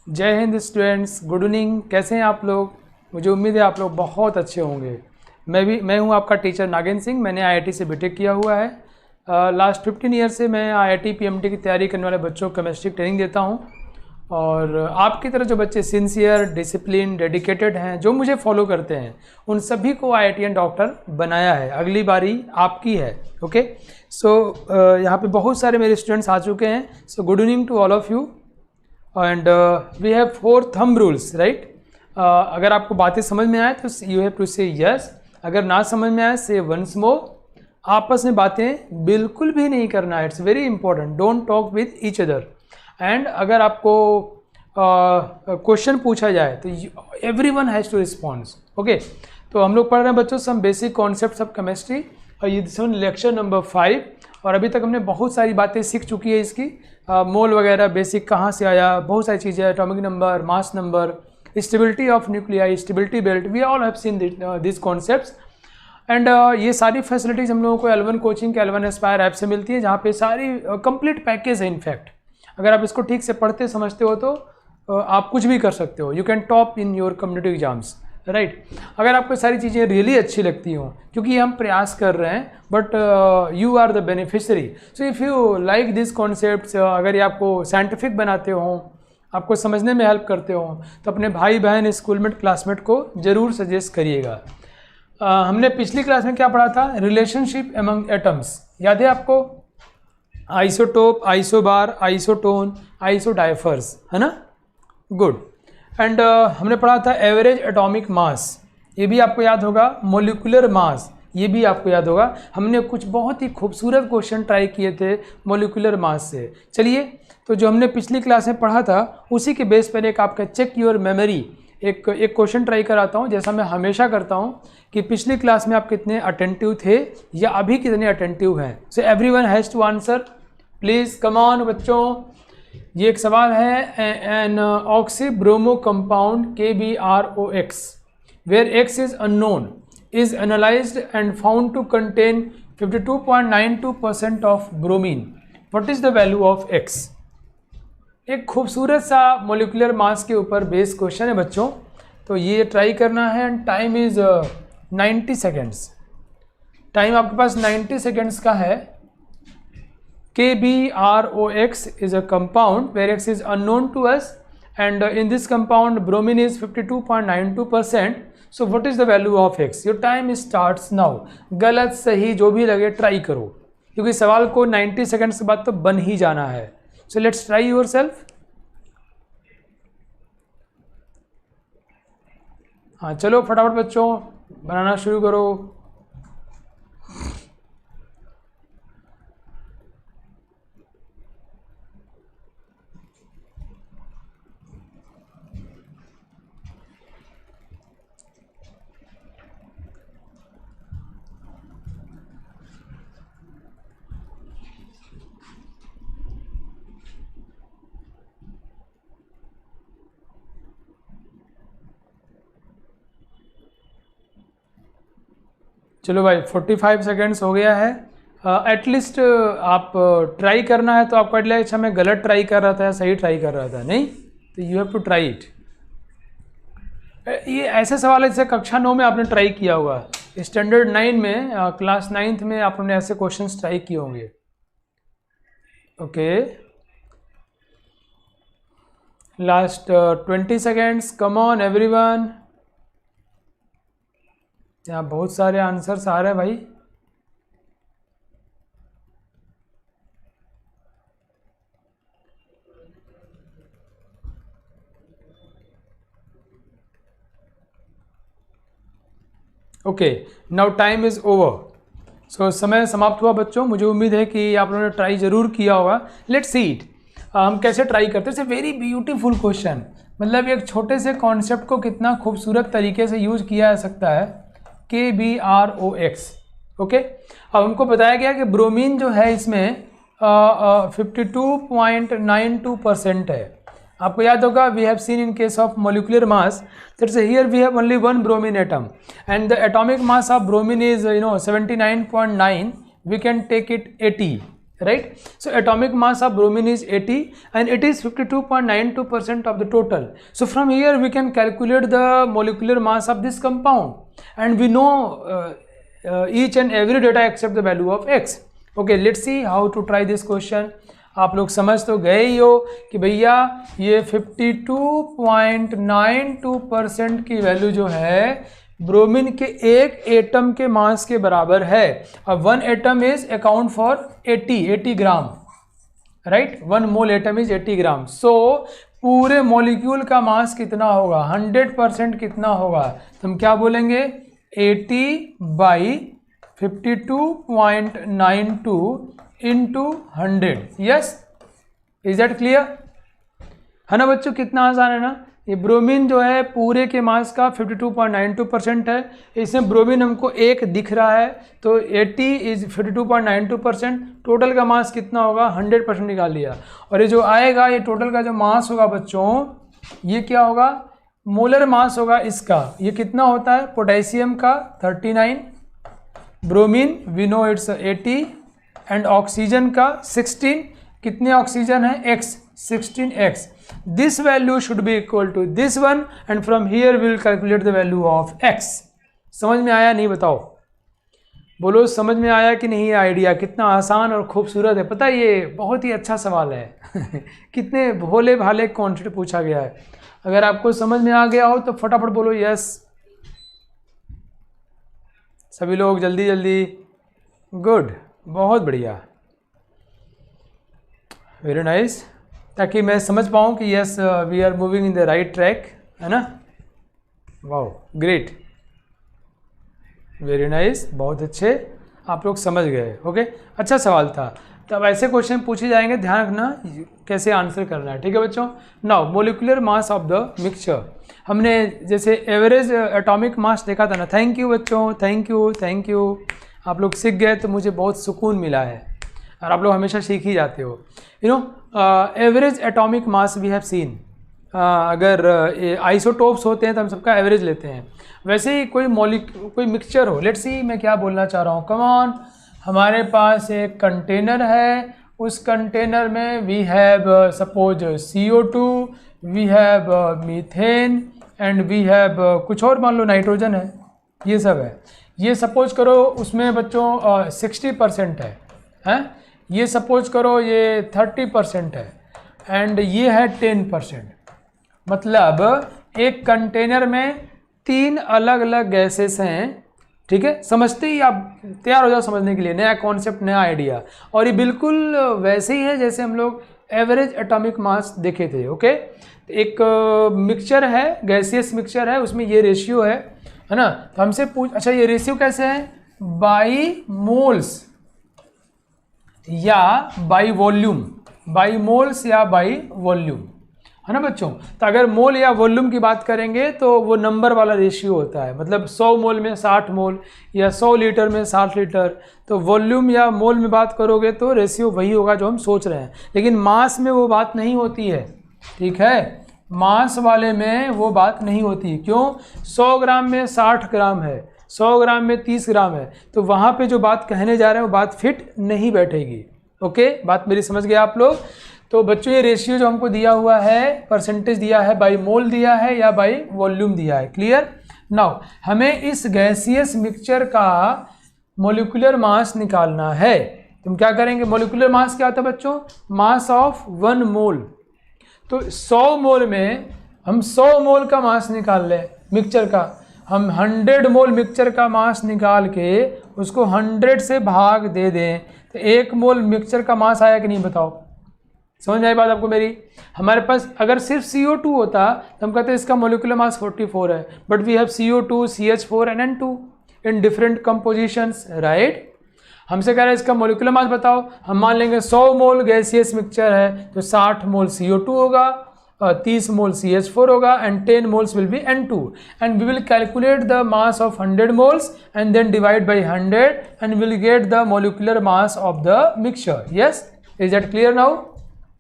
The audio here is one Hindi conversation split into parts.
जय हिंद स्टूडेंट्स, गुड इवनिंग। कैसे हैं आप लोग? मुझे उम्मीद है आप लोग बहुत अच्छे होंगे। मैं हूं आपका टीचर नागेंद्र सिंह। मैंने आईआईटी से बीटेक किया हुआ है। लास्ट 15 ईयर से मैं आईआईटी पीएमटी की तैयारी करने वाले बच्चों को केमिस्ट्री ट्रेनिंग देता हूं। और आपकी तरह जो बच्चे सिंसियर, डिसिप्लिन, डेडिकेटेड हैं, जो मुझे फॉलो करते हैं, उन सभी को आईआईटीएन डॉक्टर बनाया है। अगली बारी आपकी है। ओके, सो यहाँ पे बहुत सारे मेरे स्टूडेंट्स आ चुके हैं। So good evening to all of you. And we have 4 thumb rules, right? अगर आपको बातें समझ में आए तो you have to say yes. अगर ना समझ में आए से वंस मोर। आपस में बातें बिल्कुल भी नहीं करना है, it's very important. Don't talk with each other. And अगर आपको क्वेश्चन पूछा जाए तो everyone has to response. Okay, तो हम लोग पढ़ रहे हैं बच्चों some basic concepts of chemistry, और ये लेक्चर नंबर 5। और अभी तक हमने बहुत सारी बातें सीख चुकी है इसकी। मोल वगैरह बेसिक कहाँ से आया, बहुत सारी चीज़ें, atomic number, mass number, stability of nuclei, stability belt, we all have seen this concepts. And ये सारी फैसिलिटीज़ हम लोगों को L1 कोचिंग के L1 एस्पायर ऐप से मिलती है, जहाँ पे सारी कंप्लीट पैकेज है। इनफैक्ट अगर आप इसको ठीक से पढ़ते समझते हो तो आप कुछ भी कर सकते हो। You can top in your community exams, right? अगर आपको सारी चीज़ें रियली अच्छी लगती हों, क्योंकि हम प्रयास कर रहे हैं, but you are the beneficiary. So if you like this concepts, अगर ये आपको साइंटिफिक बनाते हों, आपको समझने में हेल्प करते हों, तो अपने भाई बहन, स्कूलमेट, क्लासमेट को ज़रूर सजेस्ट करिएगा। हमने पिछली क्लास में क्या पढ़ा था? रिलेशनशिप एमंग एटम्स, याद है आपको? आइसोटोप, आइसोबार, आइसोटोन, आइसोडाइफर्स, है ना? गुड। एंड हमने पढ़ा था एवरेज एटॉमिक मास, ये भी आपको याद होगा। मोलिकुलर मास, ये भी आपको याद होगा। हमने कुछ बहुत ही खूबसूरत क्वेश्चन ट्राई किए थे मोलिकुलर मास से। चलिए, तो जो हमने पिछली क्लास में पढ़ा था उसी के बेस पर एक आपका चेक योर मेमोरी, एक क्वेश्चन ट्राई कराता हूँ, जैसा मैं हमेशा करता हूँ कि पिछली क्लास में आप कितने अटेंटिव थे या अभी कितने अटेंटिव हैं। So everyone has to answer, please come on बच्चों। ये एक सवाल है, an oxybromo compound KBROX where X is unknown is analysed and found to contain 52.92% of bromine. What is the value of X? एक खूबसूरत सा मोलिकुलर मास के ऊपर बेस्ड क्वेश्चन है बच्चों, तो ये ट्राई करना है। And time is 90 seconds. Time आपके पास 90 सेकेंड्स का है। KBROX is a compound where X is unknown to us, and in this compound bromine is 52.92%. So what is the value of X? Your time starts now. गलत सही जो भी लगे ट्राई करो, क्योंकि सवाल को 90 सेकेंड्स के बाद तो बन ही जाना है। So let's try yourself. हाँ चलो फटाफट बच्चों बनाना शुरू करो। चलो भाई 45 सेकेंड्स हो गया है। एटलीस्ट आप ट्राई करना है तो आपको एटलीस्ट, अच्छा मैं गलत ट्राई कर रहा था या सही ट्राई कर रहा था, नहीं, तो you have to try it. ये ऐसे सवाल है जैसे कक्षा 9 में आपने ट्राई किया होगा, स्टैंडर्ड 9 में, क्लास 9th में आपने ऐसे क्वेश्चंस ट्राई किए होंगे। Okay, last 20 seconds, come on everyone. यहाँ बहुत सारे आंसर्स आ रहे हैं भाई। Okay, now time is over. So समय समाप्त हुआ बच्चों। मुझे उम्मीद है कि आप लोगों ने ट्राई ज़रूर किया होगा। लेट्स सी इट, हम कैसे ट्राई करते हैं। It's a very beautiful question, मतलब एक छोटे से कॉन्सेप्ट को कितना खूबसूरत तरीके से यूज किया जा सकता है। KBROX, okay. अब हमको बताया गया कि ब्रोमीन जो है इसमें 52.92% है। आपको याद होगा, we have seen in case of molecular mass that's here we have only 1 bromine atom and the atomic mass of bromine is 79.9, we can take it 80, right? So atomic mass of bromine is 80 and it is 52.92% of the total. So from here we can calculate the molecular mass of this compound and we know each and every data except the value of x. Okay, let's see how to try this question. आप लोग समझ तो गए ही हो कि भैया ये 52.92% की वैल्यू जो है ब्रोमीन के एक एटम के मास के बराबर है। अब 1 atom is account for 80 gram, right? 1 mole atom is 80 ग्राम। सो पूरे मॉलिक्यूल का मास कितना होगा, 100% कितना होगा, तो हम क्या बोलेंगे 80/52.92 into 100। Yes, is that clear? है ना बच्चों, कितना आसान है ना। ये ब्रोमीन जो है पूरे के मास का 52.92% है। इसमें ब्रोमीन हमको एक दिख रहा है तो 80 इज 52.92%। टोटल का मास कितना होगा, 100% निकाल लिया। और ये जो आएगा, ये टोटल का जो मास होगा बच्चों, ये क्या होगा, मोलर मास होगा इसका। ये कितना होता है, पोटेशियम का 39, bromine we know it's 80 and oxygen का 16। कितने ऑक्सीजन है, x, 16x। This value should be equal to this one and from here we will calculate the value of x. समझ में आया नहीं, बताओ, बोलो समझ में आया कि नहीं? आइडिया कितना आसान और खूबसूरत है, पता है ये बहुत ही अच्छा सवाल है कितने भोले भाले कॉन्सेप्ट पूछा गया है। अगर आपको समझ में आ गया हो तो फटाफट बोलो यस। सभी लोग जल्दी जल्दी, गुड, बहुत बढ़िया, वेरी नाइस, ताकि मैं समझ पाऊँ कि yes we are moving in the right track, है ना। वाओ, ग्रेट, वेरी नाइस, बहुत अच्छे, आप लोग समझ गए। ओके, अच्छा सवाल था। तो अब ऐसे क्वेश्चन पूछे जाएंगे, ध्यान रखना कैसे आंसर करना है, ठीक है बच्चों। Now molecular mass of the mixture, हमने जैसे एवरेज एटॉमिक मास देखा था ना। थैंक यू बच्चों, थैंक यू, आप लोग सीख गए तो मुझे बहुत सुकून मिला है और आप लोग हमेशा सीख ही जाते हो। You know, average atomic mass we have seen. अगर आइसोटोप्स होते हैं तो हम सबका एवरेज लेते हैं। वैसे ही कोई कोई मिक्सचर हो, लेट्स सी मैं क्या बोलना चाह रहा हूँ, कम ऑन, हमारे पास एक कंटेनर है, उस कंटेनर में we have suppose CO2, we have methane and we have कुछ और, मान लो नाइट्रोजन है, ये सब है। ये सपोज करो उसमें बच्चों 60% है, ये सपोज करो ये 30% है एंड ये है 10%। मतलब एक कंटेनर में 3 अलग अलग गैसेस हैं, ठीक है। समझते ही आप तैयार हो जाओ समझने के लिए, नया कॉन्सेप्ट, नया आइडिया। और ये बिल्कुल वैसे ही है जैसे हम लोग एवरेज एटॉमिक मास देखे थे। ओके, एक मिक्सचर है, गैसियस मिक्सचर है, उसमें ये रेशियो है ना। तो हमसे पूछ, अच्छा ये रेशियो कैसे है, बाई मोल्स या बाई वॉल्यूम, बाई मोल्स या बाई वॉल्यूम, है ना बच्चों। तो अगर मोल या वॉल्यूम की बात करेंगे तो वो नंबर वाला रेशियो होता है, मतलब 100 मोल में 60 मोल या 100 लीटर में 60 लीटर। तो वॉल्यूम या मोल में बात करोगे तो रेशियो वही होगा जो हम सोच रहे हैं, लेकिन मास में वो बात नहीं होती है, ठीक है। मास वाले में वो बात नहीं होती, क्यों? 100 ग्राम में 60 ग्राम है, 100 ग्राम में 30 ग्राम है, तो वहाँ पे जो बात कहने जा रहे हैं वो बात फिट नहीं बैठेगी। ओके, बात मेरी समझ गए आप लोग। तो बच्चों ये रेशियो जो हमको दिया हुआ है, परसेंटेज दिया है, बाई मोल दिया है या बाई वॉल्यूम दिया है, क्लियर। नाउ हमें इस गैसियस मिक्सचर का मोलिकुलर मास निकालना है। तुम क्या करेंगे, मोलिकुलर मास क्या होता है बच्चों, मास ऑफ 1 मोल। तो 100 मोल में हम 100 मोल का मास निकाल लें मिक्सचर का, हम 100 मोल मिक्सचर का मास निकाल के उसको 100 से भाग दे दें तो 1 मोल मिक्सचर का मास आया कि नहीं, बताओ। समझ में आई बात आपको मेरी? हमारे पास अगर सिर्फ CO2 होता तो हम कहते इसका मोलिकुलर मास 44 है, but we have CO2, CH4 and N2 in different compositions, right. हमसे कह रहे हैं इसका मोलिकुलर मास बताओ। हम मान लेंगे 100 मोल गैसियस मिक्सचर है तो 60 मोल CO2 होगा, 30 मोल CH4 होगा and 10 moles will be N2 and we will calculate the mass of 100 moles and then divide by 100 and will get the molecular mass of the mixture. Yes, is that clear now?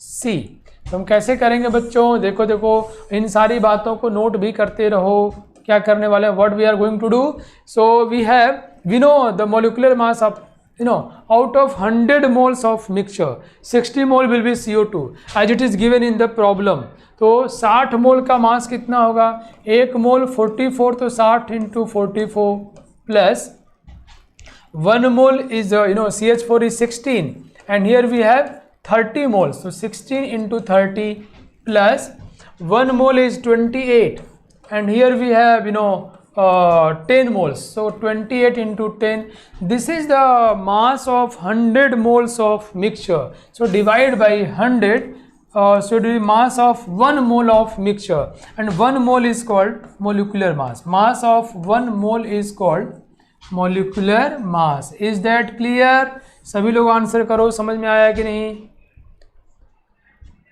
See, तो हम कैसे करेंगे बच्चों, देखो देखो, इन सारी बातों को नोट भी करते रहो। क्या करने वाले हैं, what we are going to do. So we know the molecular mass of out of 100 moles of mixture 60 mole will be CO2 as it is given in the problem. तो 60 मोल का मास कितना होगा, 1 मोल 44, तो 60 into 44 plus 1 mole is CH4 is 16 and here we have 30 moles, so 16 into 30 plus 1 mole is 28 and here we have 10 moles, so 28 into 10, this is the mass of 100 moles of mixture, so divide by 100, so the mass of 1 mole of mixture and 1 mole is called molecular mass. Mass of 1 mole is called molecular mass. Is that clear? सभी लोग आंसर करो, समझ में आया कि नहीं?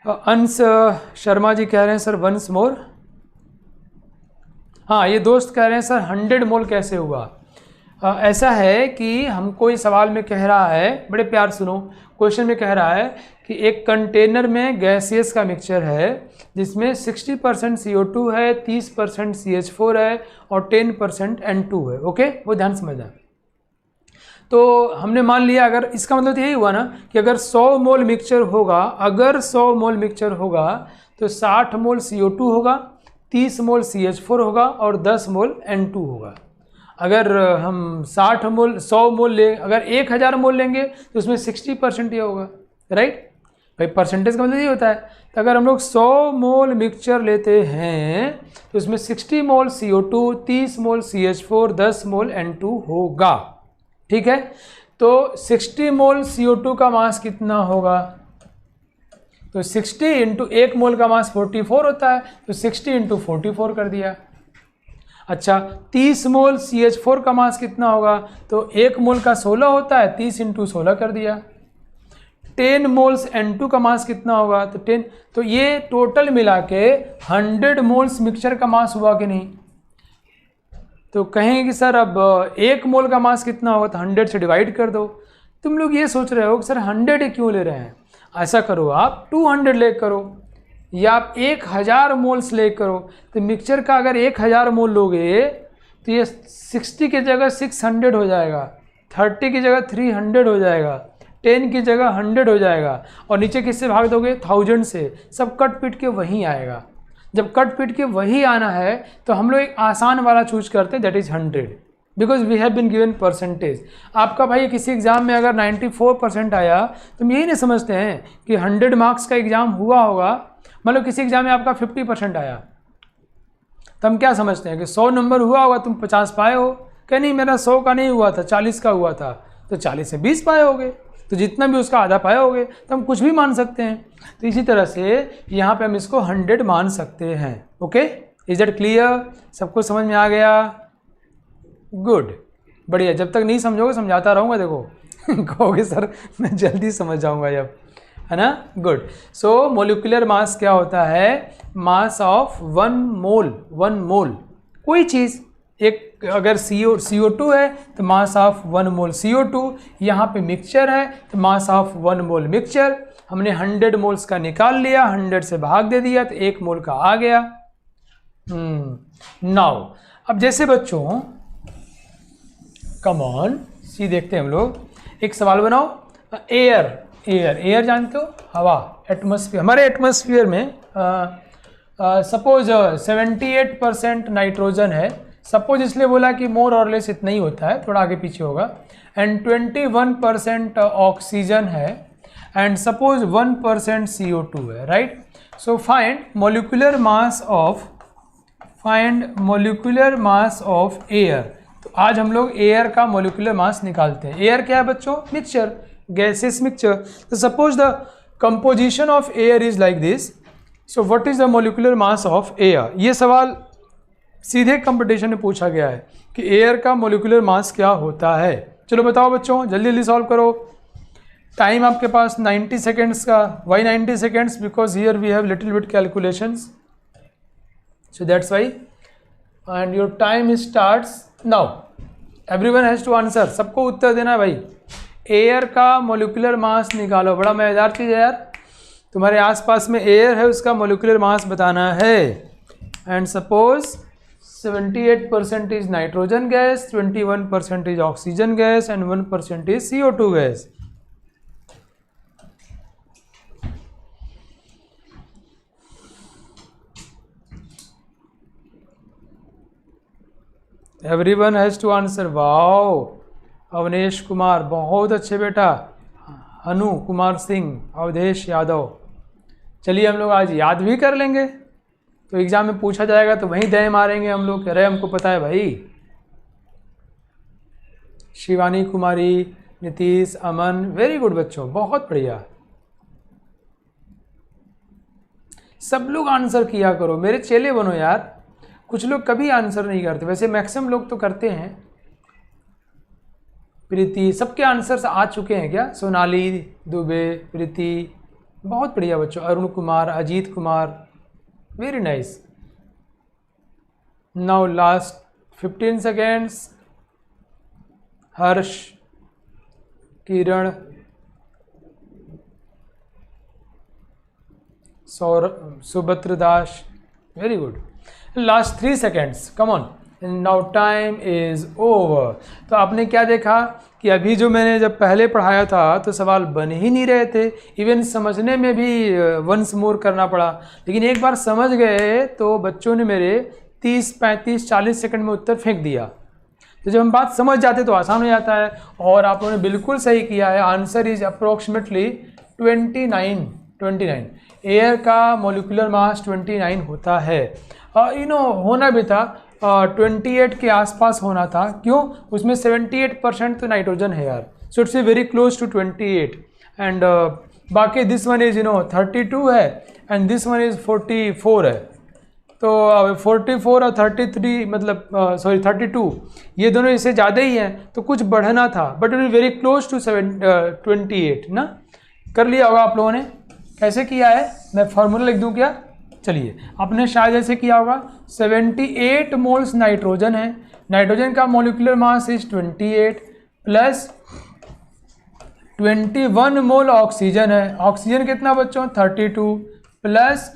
अंश शर्मा जी कह रहे हैं सर वंस मोर। हाँ, ये दोस्त कह रहे हैं सर 100 मोल कैसे हुआ। ऐसा है कि हमको इस सवाल में कह रहा है, बड़े प्यार सुनो, क्वेश्चन में कह रहा है कि एक कंटेनर में गैसियस का मिक्सचर है जिसमें 60% CO2 है, 30% CH4 है और 10% N2 है। ओके, वो ध्यान समझना। तो हमने मान लिया, अगर इसका मतलब यही हुआ ना कि अगर 100 मोल मिक्सचर होगा, अगर 100 मोल मिक्सचर होगा तो 60 मोल CO2 होगा, 30 मोल CH4 होगा और 10 मोल N2 होगा। अगर हम 60 मोल 100 मोल ले, अगर 1000 मोल लेंगे तो उसमें 60% ये होगा, राइट भाई, परसेंटेज का मतलब ये होता है। तो अगर हम लोग 100 मोल मिक्सचर लेते हैं तो उसमें 60 मोल CO2, 30 मोल CH4, 10 मोल N2 होगा, ठीक है। तो 60 मोल CO2 का मास कितना होगा, तो 60 इंटू 1 मोल का मास 44 होता है, तो 60 इंटू 44 कर दिया। अच्छा, 30 मोल CH4 का मास कितना होगा, तो 1 मोल का 16 होता है, 30 इंटू 16 कर दिया। 10 मोल्स N2 का मास कितना होगा, तो 10, तो ये टोटल मिला के 100 मोल्स मिक्सचर का मास हुआ कि नहीं। तो कहेंगे कि सर अब 1 मोल का मास कितना होगा, तो 100 से डिवाइड कर दो। तुम लोग ये सोच रहे हो कि सर 100 क्यों ले रहे हैं, ऐसा करो आप 200 ले करो या आप 1000 मोल्स ले करो। तो मिक्सचर का अगर 1000 मोल लोगे तो ये 60 की जगह 600 हो जाएगा, 30 की जगह 300 हो जाएगा, 10 की जगह 100 हो जाएगा और नीचे किससे भाग दोगे, 1000 से। सब कट पीट के वहीं आएगा। जब कट पीट के वही आना है तो हम लोग एक आसान वाला चूज करते हैं, that is 100, because we have been given percentage. आपका भाई किसी एग्जाम में अगर 94% आया तो हम यही नहीं समझते हैं कि 100 मार्क्स का एग्जाम हुआ होगा। मतलब किसी एग्जाम में आपका 50% आया तो हम क्या समझते हैं कि 100 नंबर हुआ होगा, तुम 50 पाए हो। क्या नहीं, मेरा 100 का नहीं हुआ था, 40 का हुआ था, तो 40 से 20 पाए होगे, तो जितना भी उसका आधा पाए होगे, तो हम कुछ भी मान सकते हैं। तो इसी तरह से यहाँ पे हम इसको 100 मान सकते हैं। Okay, is that clear? सबको समझ में आ गया? गुड, बढ़िया। जब तक नहीं समझोगे समझाता रहूँगा, देखो कहोगे सर मैं जल्दी समझ जाऊँगा जब, है ना। गुड। सो मोलिकुलर मास क्या होता है, मास ऑफ 1 मोल, 1 मोल कोई चीज़। एक अगर CO2 है तो मास ऑफ 1 मोल CO2, यहाँ पे मिक्सचर है तो मास ऑफ 1 मोल मिक्सचर। हमने 100 मोल्स का निकाल लिया, 100 से भाग दे दिया तो 1 मोल का आ गया। नाउ अब जैसे बच्चों कम ऑन सी देखते हैं हम लोग। एक सवाल बनाओ, एयर जानते हो, हवा, एटमॉस्फेयर। हमारे एटमॉस्फेयर में सपोज 78% नाइट्रोजन है। सपोज इसलिए बोला कि मोर और लेस इतना ही होता है, थोड़ा आगे पीछे होगा। एंड 21% ऑक्सीजन है एंड सपोज 1% CO2 है, right. So find molecular mass of air. तो आज हम लोग एयर का मोलिकुलर मास निकालते हैं। एयर क्या है बच्चों, मिक्सचर, गैसेस मिक्सचर। तो suppose the composition of air is like this, so what is the molecular mass of air. ये सवाल सीधे कंपटीशन में पूछा गया है कि एयर का मोलिकुलर मास क्या होता है। चलो बताओ बच्चों, जल्दी जल्दी सॉल्व करो। टाइम आपके पास 90 सेकेंड्स का। Why 90 seconds, because here we have little bit calculations, so that's why. And your time starts now. Everyone has to answer, सबको उत्तर देना है भाई। एयर का मोलिकुलर मास निकालो, बड़ा मजेदार चीज़ है यार। तुम्हारे आसपास में एयर है, उसका मोलिकुलर मास बताना है। And suppose 78% is nitrogen gas, 21% is oxygen gas and 1% is CO2 gas. Everyone has to answer. Wow, Avnesh Kumar बहुत अच्छे बेटा, अनु कुमार सिंह, अवधेश यादव। चलिए हम लोग आज याद भी कर लेंगे, तो एग्जाम में पूछा जाएगा तो वहीं दे मारेंगे हम लोग, कह रहे हमको पता है भाई। शिवानी कुमारी, नीतीश, अमन, वेरी गुड बच्चों, बहुत बढ़िया। सब लोग आंसर किया करो, मेरे चेले बनो यार। कुछ लोग कभी आंसर नहीं करते, वैसे मैक्सिमम लोग तो करते हैं। प्रीति, सबके आंसर्स आ चुके हैं क्या? सोनाली दुबे, प्रीति, बहुत बढ़िया बच्चों। Arun Kumar, Ajit Kumar, very nice. Now last 15 seconds. Harsh, Kiran, Subhadra Das, very good. Last 3 seconds, come on, now time is over. तो आपने क्या देखा कि अभी जो मैंने जब पहले पढ़ाया था तो सवाल बन ही नहीं रहे थे, इवन समझने में भी वंस मोर करना पड़ा। लेकिन एक बार समझ गए तो बच्चों ने मेरे 30, 35, 40 सेकंड में उत्तर फेंक दिया। तो जब हम बात समझ जाते तो आसान हो जाता है। और आप लोगों ने बिल्कुल सही किया है, आंसर इज अप्रोक्सीमेटली 29। एयर का मोलिकुलर मास 29 होता है। होना भी था 28 के आसपास होना था। क्यों? उसमें 78% तो नाइट्रोजन है यार, so it's very close to 28। And बाकी दिस वन इज 32 है एंड दिस वन इज 44 है। तो 44 और 33 मतलब 32, ये दोनों इससे ज़्यादा ही हैं, तो कुछ बढ़ना था, but it is very close to 28 ना। कर लिया होगा आप लोगों ने। कैसे किया है, मैं फॉर्मूला लिख दूं क्या? चलिए, आपने शायद ऐसे किया होगा। 78 मोल्स नाइट्रोजन है, नाइट्रोजन का molecular mass is 28 plus 21 mole oxygen है। ऑक्सीजन कितना बच्चों? 32 प्लस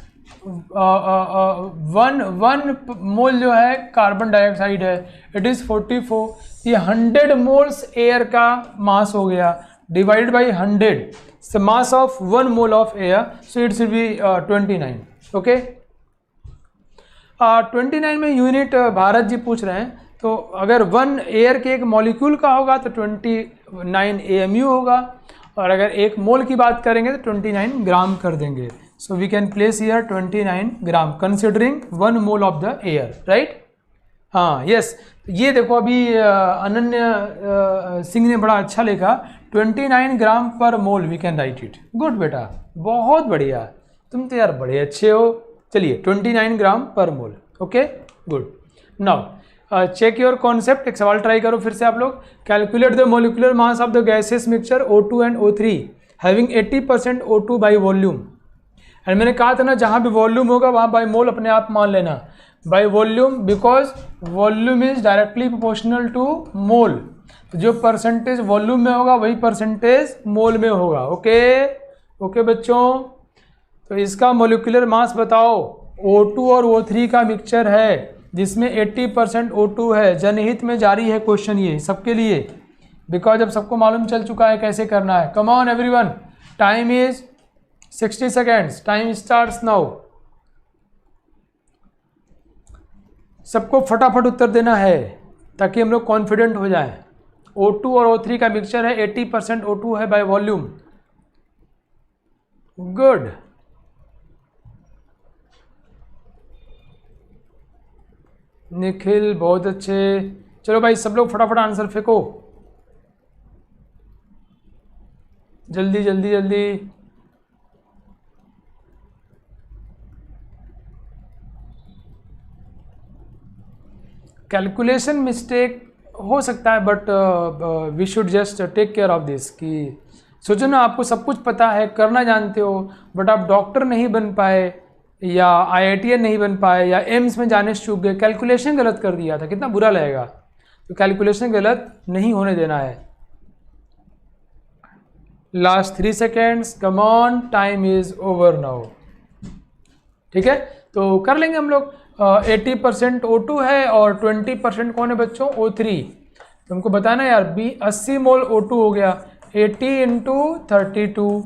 1 मोल जो है कार्बन डाइऑक्साइड है, इट इज़ 44। ये 100 मोल्स एयर का मास हो गया, divided by 100, the mass of 1 mole of air, so it should be 29. Okay, 29 में यूनिट भारत जी पूछ रहे हैं, तो अगर 1 एयर के एक मॉलिक्यूल का होगा तो 29 AMU होगा, और अगर एक मोल की बात करेंगे तो 29 ग्राम कर देंगे। So we can place here 29 gram considering 1 mole of the air, right? हाँ, यस। ये देखो अभी अनन्य सिंह ने बड़ा अच्छा लिखा, 29 gram per mole we can write it. Good बेटा, बहुत बढ़िया, तुम तो यार बड़े अच्छे हो। चलिए, 29 gram per mole, okay, good. Now check your concept. एक सवाल ट्राई करो फिर से आप लोग। Calculate the molecular mass of the gases mixture O2 and O3 having 80% O2 by volume. And मैंने कहा था ना, जहाँ भी वॉल्यूम होगा वहाँ बाई मोल अपने आप मान लेना, by volume, because volume is directly proportional to mole. तो जो परसेंटेज वॉल्यूम में होगा वही परसेंटेज मोल में होगा। ओके ओके बच्चों, तो इसका मोलिकुलर मास बताओ। O2 और O3 का मिक्सचर है जिसमें 80% O2 है। जनहित में जारी है क्वेश्चन ये सबके लिए, बिकॉज अब सबको मालूम चल चुका है कैसे करना है। Come on everyone, time is 60 seconds, time starts now. सबको फटाफट उत्तर देना है ताकि हम लोग कॉन्फिडेंट हो जाएं। O2 और O3 का मिक्सचर है, 80% O2 है बाय वॉल्यूम। गुड, निखिल बहुत अच्छे। चलो भाई सब लोग फटाफट आंसर फेंको, जल्दी जल्दी जल्दी। कैलकुलेशन मिस्टेक हो सकता है, but we should just take care of this. कि सोचो ना, आपको सब कुछ पता है, करना जानते हो, बट आप डॉक्टर नहीं बन पाए या IITian नहीं बन पाए या एम्स में जाने से चूक गए, कैलकुलेशन गलत कर दिया था, कितना बुरा लगेगा। तो कैलकुलेशन गलत नहीं होने देना है। Last 3 seconds, come on, time is over now. ठीक है, तो कर लेंगे हम लोग। 80% O2 है और 20% कौन है बच्चों, O3। तुमको बताना यार 80 मोल O2 हो गया, 80 इंटू 32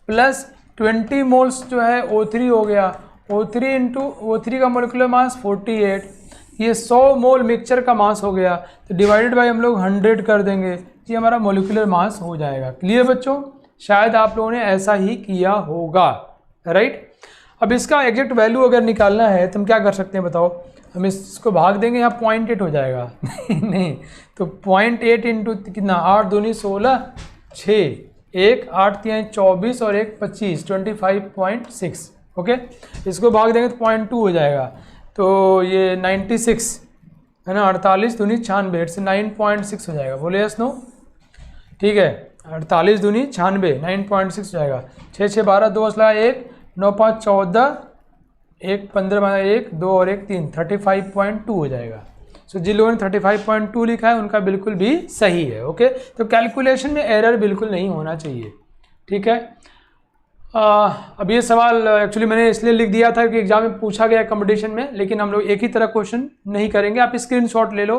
प्लस 20 मोल्स जो है O3 हो गया, O3 इंटू O3 का मोलिकुलर मास 48, ये 100 मोल मिक्सचर का मास हो गया, तो डिवाइडेड बाय हम लोग 100 कर देंगे, ये हमारा मोलिकुलर मास हो जाएगा। क्लियर बच्चों, शायद आप लोगों ने ऐसा ही किया होगा, राइट। अब इसका एग्जैक्ट वैल्यू अगर निकालना है तो हम क्या कर सकते हैं बताओ, हम इसको भाग देंगे, यहाँ 0.8 हो जाएगा नहीं तो 0.8 इंटू कितना, 8 दूनी 16, 6, 1 8 3 24 और 1 25, 25.6। ओके, इसको भाग देंगे तो 0.2 हो जाएगा, तो ये 96 है ना, 48 दूनी 96 से 9.6 हो जाएगा। बोले यस नो, ठीक है, 48 दूनी 96, 9.6 हो जाएगा। 6 6 12, 2 1 9 5 14, 1 15 1 2 और 1 3, 35.2 हो जाएगा। सो जिन लोगों ने 35.2 लिखा है उनका बिल्कुल भी सही है। ओके, तो कैलकुलेशन में एरर बिल्कुल नहीं होना चाहिए, ठीक है। अब ये सवाल एक्चुअली मैंने इसलिए लिख दिया था कि एग्जाम में पूछा गया कंपटीशन में, लेकिन हम लोग एक ही तरह क्वेश्चन नहीं करेंगे। आप स्क्रीनशॉट ले लो,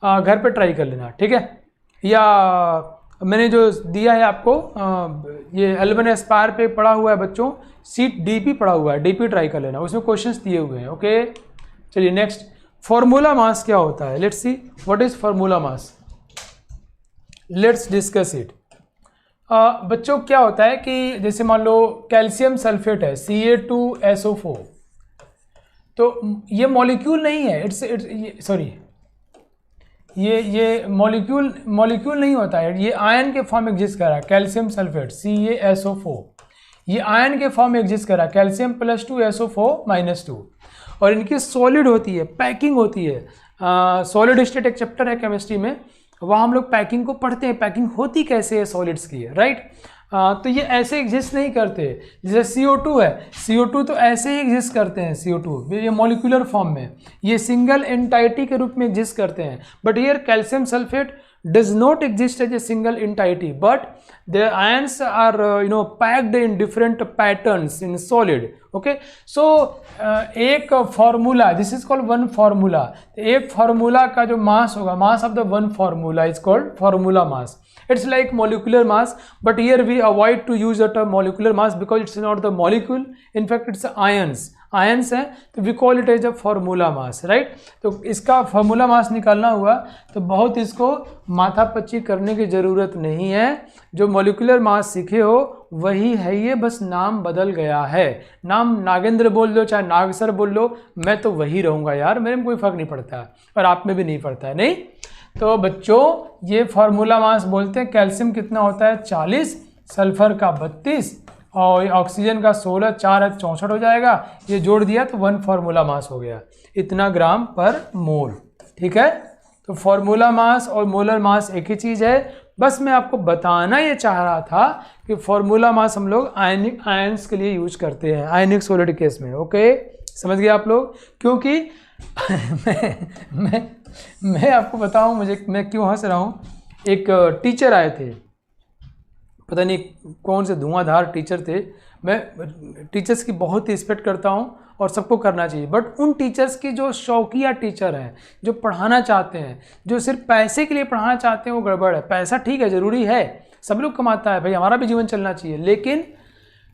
घर पे ट्राई कर लेना, ठीक है। या मैंने जो दिया है आपको, ये L1 एस्पायर पे पढ़ा हुआ है बच्चों, सीट DP पढ़ा हुआ है, DP ट्राई कर लेना, उसमें क्वेश्चंस दिए हुए हैं। ओके, चलिए नेक्स्ट, फॉर्मूला मास क्या होता है, let's see what is formula mass, let's discuss it. बच्चों क्या होता है कि जैसे मान लो कैल्शियम सल्फेट है Ca2SO4, तो ये मॉलिक्यूल नहीं है, इट्स सॉरी ये मॉलिक्यूल नहीं होता है, ये आयन के फॉर्म में एग्जिस्ट कर रहा है। कैल्शियम सल्फेट CaSO4 ये आयन के फॉर्म में एग्जिस्ट कर रहा है, कैल्शियम +2 SO4 -2, और इनकी सॉलिड होती है, पैकिंग होती है। सॉलिड स्टेट एक चैप्टर है केमिस्ट्री में, वहाँ हम लोग पैकिंग को पढ़ते हैं, पैकिंग होती कैसे है सॉलिड्स की, राइट। तो ये ऐसे एग्जिस्ट नहीं करते, जैसे CO2 है, CO2 तो ऐसे ही एग्जिस्ट करते हैं, CO2 ये मॉलिक्यूलर फॉर्म में, ये सिंगल एंटाइटी के रूप में एग्जिस्ट करते हैं। But here calcium sulphate does not exist as a single entity, but their ions are packed in different patterns in solid. Okay, so एक formula, this is called one formula, एक फार्मूला का जो मास होगा, मास of the one formula is called formula mass. It's like molecular mass, but here we avoid to use the term molecular mass because it's not the molecule, in fact it's ions है, तो we call it as a formula mass, right। तो इसका फार्मूला मास निकालना हुआ तो बहुत इसको माथापच्ची करने की ज़रूरत नहीं है, जो मोलिकुलर मास सीखे हो वही है ये, बस नाम बदल गया है। नाम नागेंद्र बोल दो चाहे नाग सर बोल लो, मैं तो वही रहूँगा यार, मेरे में कोई फ़र्क नहीं पड़ता और आप में भी नहीं पड़ता है, नहीं। तो बच्चों ये फार्मूला मास बोलते हैं। कैल्शियम कितना होता है 40, सल्फर का 32 और ऑक्सीजन का 16, 4 है 64 हो जाएगा, ये जोड़ दिया तो वन फार्मूला मास हो गया, इतना ग्राम पर मोल, ठीक है। तो फार्मूला मास और मोलर मास एक ही चीज़ है, बस मैं आपको बताना ये चाह रहा था कि फार्मूला मास हम लोग आयंस के लिए यूज करते हैं, आयनिक सॉलिड केस में। ओके, समझ गए आप लोग, क्योंकि मैं आपको बताऊं मैं क्यों हंस रहा हूँ। एक टीचर आए थे, पता नहीं कौन से धुआंधार टीचर थे। मैं टीचर्स की बहुत ही रिस्पेक्ट करता हूँ और सबको करना चाहिए, बट उन टीचर्स की जो शौकिया टीचर हैं, जो पढ़ाना चाहते हैं, जो सिर्फ पैसे के लिए पढ़ाना चाहते हैं, वो गड़बड़ है। पैसा ठीक है, ज़रूरी है, सब लोग कमाता है भाई, हमारा भी जीवन चलना चाहिए, लेकिन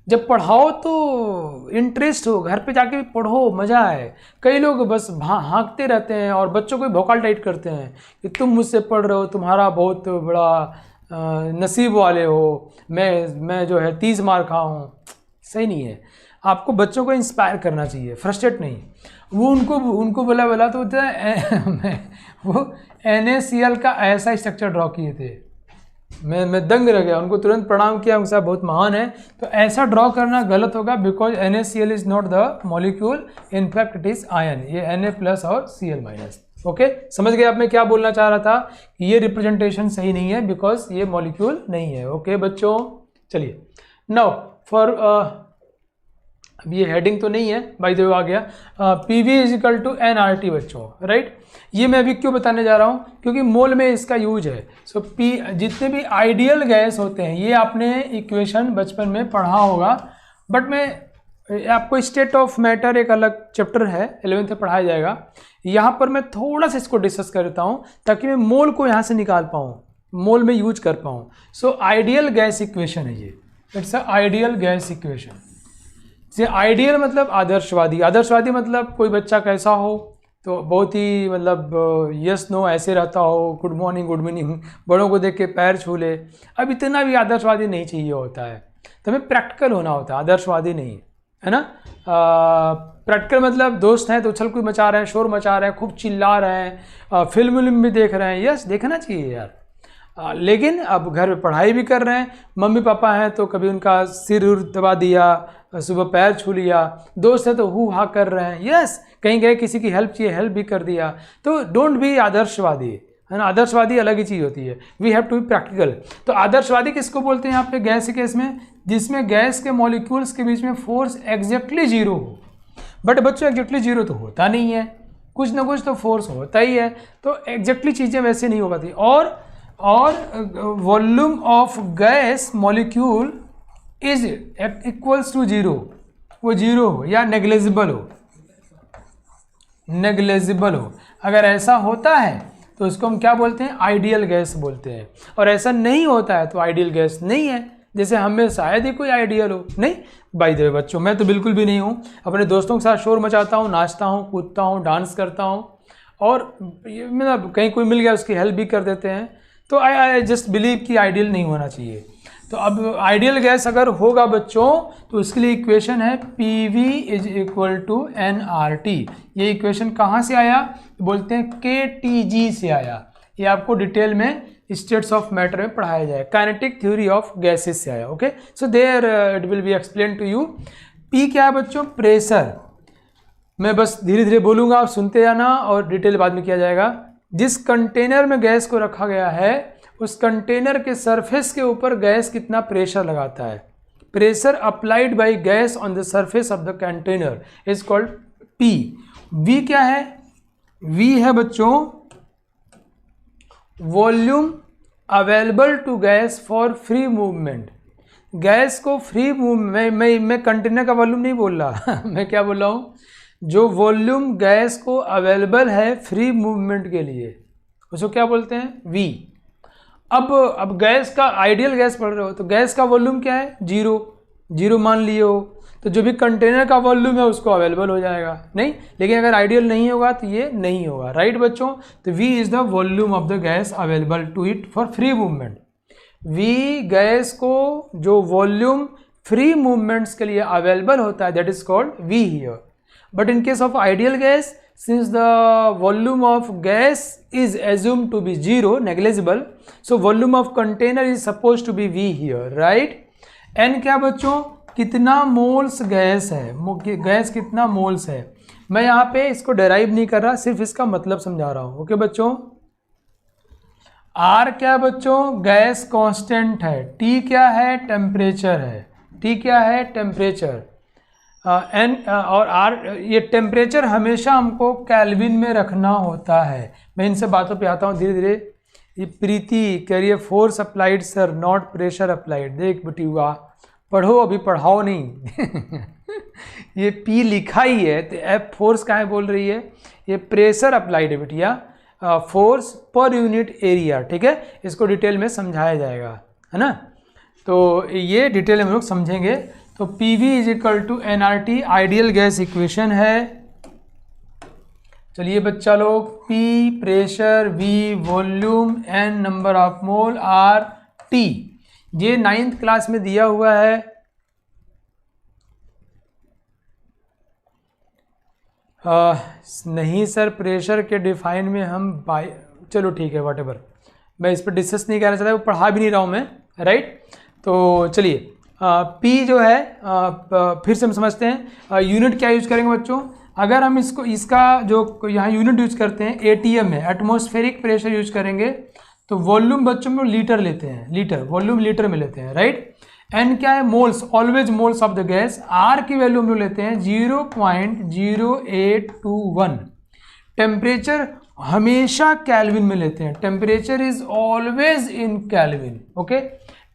जब पढ़ाओ तो इंटरेस्ट हो, घर पे जाके पढ़ो, मज़ा आए। कई लोग बस हाँकते रहते हैं और बच्चों को भोकाल टाइट करते हैं कि तुम मुझसे पढ़ रहे हो, तुम्हारा बहुत बड़ा नसीब वाले हो, मैं जो है 30 मार खा हूँ। सही नहीं है, आपको बच्चों को इंस्पायर करना चाहिए, फ्रस्ट्रेट नहीं। वो उनको बोला तो वो NaCl का ऐसा स्ट्रक्चर ड्रॉ किए थे, मैं दंग रह गया, उनको तुरंत प्रणाम किया, उनसे बहुत महान है। तो ऐसा ड्रॉ करना गलत होगा, because NaCl is not the molecule, in fact it is ion, ये Na+ और Cl-। ओके, समझ गए आप मैं क्या बोलना चाह रहा था, कि ये रिप्रेजेंटेशन सही नहीं है बिकॉज ये मॉलिक्यूल नहीं है। ओके बच्चों, चलिए नाउ फॉर अब ये हेडिंग तो नहीं है, बाय द वे आ गया, PV = nRT बच्चों, राइट। ये मैं अभी क्यों बताने जा रहा हूँ, क्योंकि मोल में इसका यूज है। सो जितने भी आइडियल गैस होते हैं, ये आपने इक्वेशन बचपन में पढ़ा होगा, बट मैं आपको स्टेट ऑफ मैटर एक अलग चैप्टर है, 11th में पढ़ाया जाएगा। यहाँ पर मैं थोड़ा सा इसको डिस्कस करता हूँ ताकि मैं मोल को यहाँ से निकाल पाऊँ, मोल में यूज कर पाऊँ। सो आइडियल गैस इक्वेशन है ये, it's a ideal gas equation. ये आइडियल मतलब आदर्शवादी, आदर्शवादी मतलब कोई बच्चा कैसा हो तो बहुत ही मतलब यस नो ऐसे रहता हो, गुड मॉर्निंग गुड इवनिंग, बड़ों को देख के पैर छू ले। अब इतना भी आदर्शवादी नहीं चाहिए होता है, तो हमें प्रैक्टिकल होना होता है, आदर्शवादी नहीं, है ना। प्रैक्टिकल मतलब दोस्त हैं तो उछल कूद मचा रहे हैं, शोर मचा रहे हैं, खूब चिल्ला रहे हैं, फिल्म विल्म भी देख रहे हैं, यस देखना चाहिए यार। लेकिन अब घर में पढ़ाई भी कर रहे हैं, मम्मी पापा हैं तो कभी उनका सिर दबा दिया, सुबह पैर छू लिया, दोस्त है तो हु हा कर रहे हैं, यस कहीं गए किसी की हेल्प चाहिए हेल्प भी कर दिया। तो डोंट बी आदर्शवादी, है ना। आदर्शवादी अलग ही चीज़ होती है, we have to be practical. तो आदर्शवादी किसको बोलते हैं यहाँ पे गैस के केस में, जिसमें गैस के मॉलिक्यूल्स के बीच में फोर्स एग्जैक्टली जीरो हो। बट बच्चों एग्जैक्टली जीरो तो होता नहीं है, कुछ ना कुछ तो फोर्स होता ही है, तो एग्जैक्टली चीज़ें वैसे नहीं हो पाती। और volume of gas molecule is equals to zero, वो जीरो हो या नेग्लेजिबल हो, नेग्लेजिबल हो। अगर ऐसा होता है तो इसको हम क्या बोलते हैं, आइडियल गैस बोलते हैं। और ऐसा नहीं होता है तो आइडियल गैस नहीं है। जैसे हमें शायद ही कोई आइडियल हो, नहीं बाय द वे बच्चों, मैं तो बिल्कुल भी नहीं हूँ। अपने दोस्तों के साथ शोर मचाता हूँ, नाचता हूँ, कूदता हूँ, डांस करता हूँ, और मतलब कहीं कोई मिल गया उसकी हेल्प भी कर देते हैं। तो आई जस्ट बिलीव कि आइडियल नहीं होना चाहिए। तो अब आइडियल गैस अगर होगा बच्चों तो इसके लिए इक्वेशन है PV is equal to nRT। ये इक्वेशन कहाँ से आया, बोलते हैं KTG से आया। ये आपको डिटेल में स्टेट्स ऑफ मैटर में पढ़ाया जाए, काइनेटिक थ्योरी ऑफ गैसेस से आया। Okay, so there it will be explain to you. P क्या है बच्चों, प्रेशर। मैं बस धीरे धीरे बोलूँगा, आप सुनते जाना और डिटेल बाद में किया जाएगा। जिस कंटेनर में गैस को रखा गया है उस कंटेनर के सरफेस के ऊपर गैस कितना प्रेशर लगाता है, pressure applied by gas on the surface of the container is called P। V क्या है, V है बच्चों volume available to gas for free movement. Gas को फ्री मैं कंटेनर का वॉल्यूम नहीं बोल रहा मैं क्या बोल रहा हूँ, जो वॉल्यूम गैस को अवेलेबल है फ्री मूवमेंट के लिए उसको क्या बोलते हैं, V। अब गैस का आइडियल गैस पढ़ रहे हो तो गैस का वॉल्यूम क्या है, जीरो मान लिए हो, तो जो भी कंटेनर का वॉल्यूम है उसको अवेलेबल हो जाएगा, नहीं। लेकिन अगर आइडियल नहीं होगा तो ये नहीं होगा, राइट बच्चों। तो V is the volume of the gas available to it for free movement. V gas को जो वॉल्यूम फ्री मूवमेंट्स के लिए अवेलेबल होता है that is called V here. But in case of ideal gas, since the volume of gas is assumed to be zero, negligible, so volume of container is supposed to be V here, right? N क्या बच्चों, कितना मोल्स गैस है, गैस कितना मोल्स है। मैं यहाँ पे इसको डेराइव नहीं कर रहा, सिर्फ इसका मतलब समझा रहा हूँ। ओके बच्चों। R क्या बच्चों, गैस कांस्टेंट है। T क्या है, टेम्परेचर है। T क्या है, टेम्परेचर। N और R, ये टेम्परेचर हमेशा हमको केल्विन में रखना होता है। मैं इनसे बातों पे आता हूँ धीरे धीरे। ये प्रीति कह रही है force applied sir not pressure applied. देख बेटिया पढ़ो, अभी पढ़ाओ नहीं ये P लिखा ही है तो F फोर्स कहाँ है बोल रही है, ये प्रेशर अप्लाइड है बेटिया, फोर्स पर यूनिट एरिया, ठीक है। इसको डिटेल में समझाया जाएगा, है ना। तो ये डिटेल हम लोग समझेंगे। तो PV is equal to nRT ideal gas equation है। चलिए बच्चा लोग, P pressure, V volume, N number of mole, R T, ये 9th क्लास में दिया हुआ है। नहीं सर, प्रेशर के डिफाइन में हम चलो ठीक है व्हाटएवर, मैं इस पर डिस्कस नहीं करना चाहता, वो पढ़ा भी नहीं रहा हूँ मैं, राइट। तो चलिए P जो है फिर से हम समझते हैं। यूनिट क्या यूज करेंगे बच्चों, अगर हम इसका जो यहाँ यूनिट यूज करते हैं ATM में, एटमॉस्फेरिक प्रेशर यूज करेंगे, तो वॉल्यूम बच्चों में लीटर लेते हैं, लीटर वॉल्यूम लीटर में लेते हैं, राइट। N क्या है, moles, always moles of the gas. R की वैल्यू हम लोग लेते हैं 0.0821। टेम्परेचर हमेशा केल्विन में लेते हैं, temperature is always in kelvin, okay.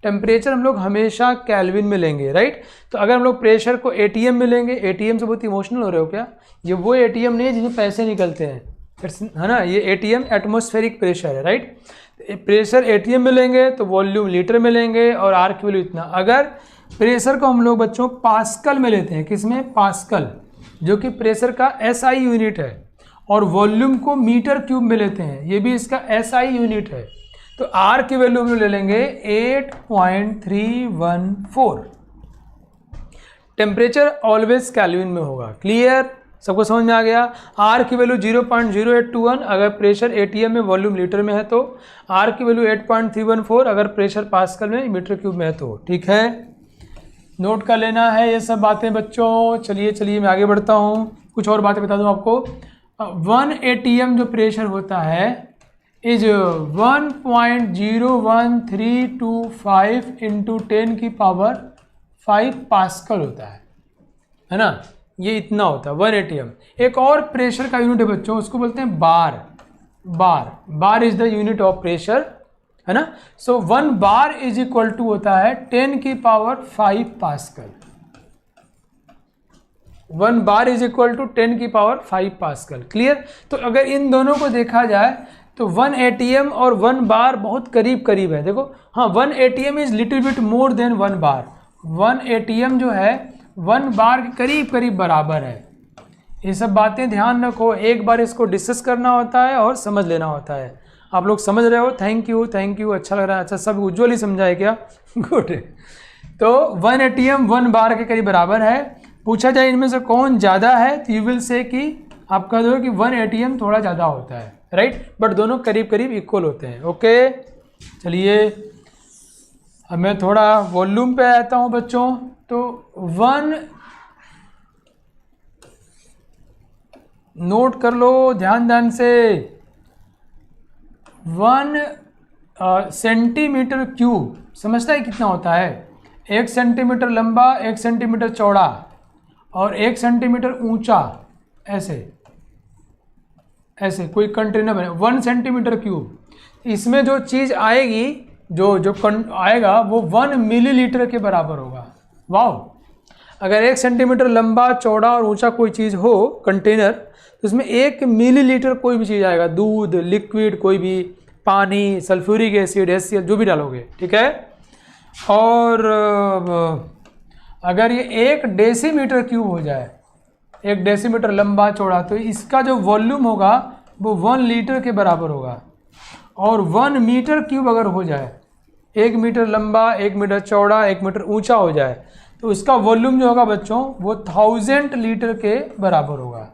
Temperature हम लोग हमेशा केल्विन में लेंगे, राइट। तो अगर हम लोग प्रेशर को एटीएम में लेंगे, एटीएम से बहुत इमोशनल हो रहे हो क्या? ये वो एटीएम नहीं है जिसमें पैसे निकलते हैं, है ना। ये एटीएम एटमॉस्फेरिक प्रेशर है, राइट। प्रेशर एटीएम में लेंगे तो वॉल्यूम लीटर में लेंगे और आर की वैल्यू इतना। अगर प्रेशर को हम लोग बच्चों पास्कल में लेते हैं, किसमें? पास्कल, जो कि प्रेशर का एसआई यूनिट है, और वॉल्यूम को मीटर क्यूब में लेते हैं, ये भी इसका एसआई यूनिट है। तो आर की वैल्यू हम ले लेंगे 8.314। टेम्परेचर ऑलवेज केल्विन में होगा। क्लियर? सबको समझ में आ गया? आर की वैल्यू 0.0821 अगर प्रेशर एटीएम में, वॉल्यूम लीटर में है तो। आर की वैल्यू 8.314 अगर प्रेशर पास्कल में, मीटर क्यूब में है तो। ठीक है, नोट कर लेना है ये सब बातें बच्चों। चलिए मैं आगे बढ़ता हूँ, कुछ और बातें बता दूँ आपको। 1 एटीएम जो प्रेशर होता है इज 1.01325 इंटू 10 की पावर 5 पास्कल होता है ना। ये इतना होता है 1 एटीएम। एक और प्रेशर का यूनिट है बच्चों, उसको बोलते हैं bar. Bar is the unit of pressure, है ना। So 1 bar is equal to होता है 10 की power 5 pascal. 1 bar is equal to 10 की पावर 5 पास्कल। क्लियर? तो अगर इन दोनों को देखा जाए तो 1 एटीएम और 1 बार बहुत करीब करीब है। देखो, हाँ, 1 ATM is little bit more than 1 bar. 1 ATM जो है 1 बार के करीब करीब बराबर है। ये सब बातें ध्यान रखो, एक बार इसको डिस्कस करना होता है और समझ लेना होता है। आप लोग समझ रहे हो? थैंक यू, अच्छा लग रहा है। अच्छा, सब उज्ज्वल ही समझा है क्या? गुड। तो 1 एटीएम 1 बार के करीब बराबर है। पूछा जाए इनमें से कौन ज़्यादा है तो यू विल से कि आप कह दो कि 1 एटीएम थोड़ा ज़्यादा होता है, राइट, बट दोनों करीब करीब इक्वल होते हैं। ओके, चलिए अब मैं थोड़ा वॉल्यूम पे आता हूँ बच्चों। तो 1, नोट कर लो ध्यान से, 1 सेंटीमीटर क्यूब समझता है कितना होता है? 1 सेंटीमीटर लंबा, 1 सेंटीमीटर चौड़ा और 1 सेंटीमीटर ऊंचा, ऐसे कोई कंटेनर बने 1 सेंटीमीटर क्यूब। इसमें जो चीज़ आएगी, जो आएगा वो 1 मिलीलीटर के बराबर होगा। वाह! अगर 1 सेंटीमीटर लंबा, चौड़ा और ऊंचा कोई चीज़ हो कंटेनर, तो उसमें 1 मिलीलीटर कोई भी चीज़ आएगा, दूध, लिक्विड, कोई भी पानी, सल्फ्यूरिक एसिड, HCl, जो भी डालोगे, ठीक है। और अगर ये 1 डेसीमीटर क्यूब हो जाए, 1 डेसीमीटर लंबा चौड़ा, तो इसका जो वॉल्यूम होगा वो 1 लीटर के बराबर होगा। और 1 मीटर क्यूब अगर हो जाए, 1 मीटर लंबा, 1 मीटर चौड़ा, 1 मीटर ऊंचा हो जाए, तो इसका वॉल्यूम जो होगा बच्चों वो 1000 लीटर के बराबर होगा।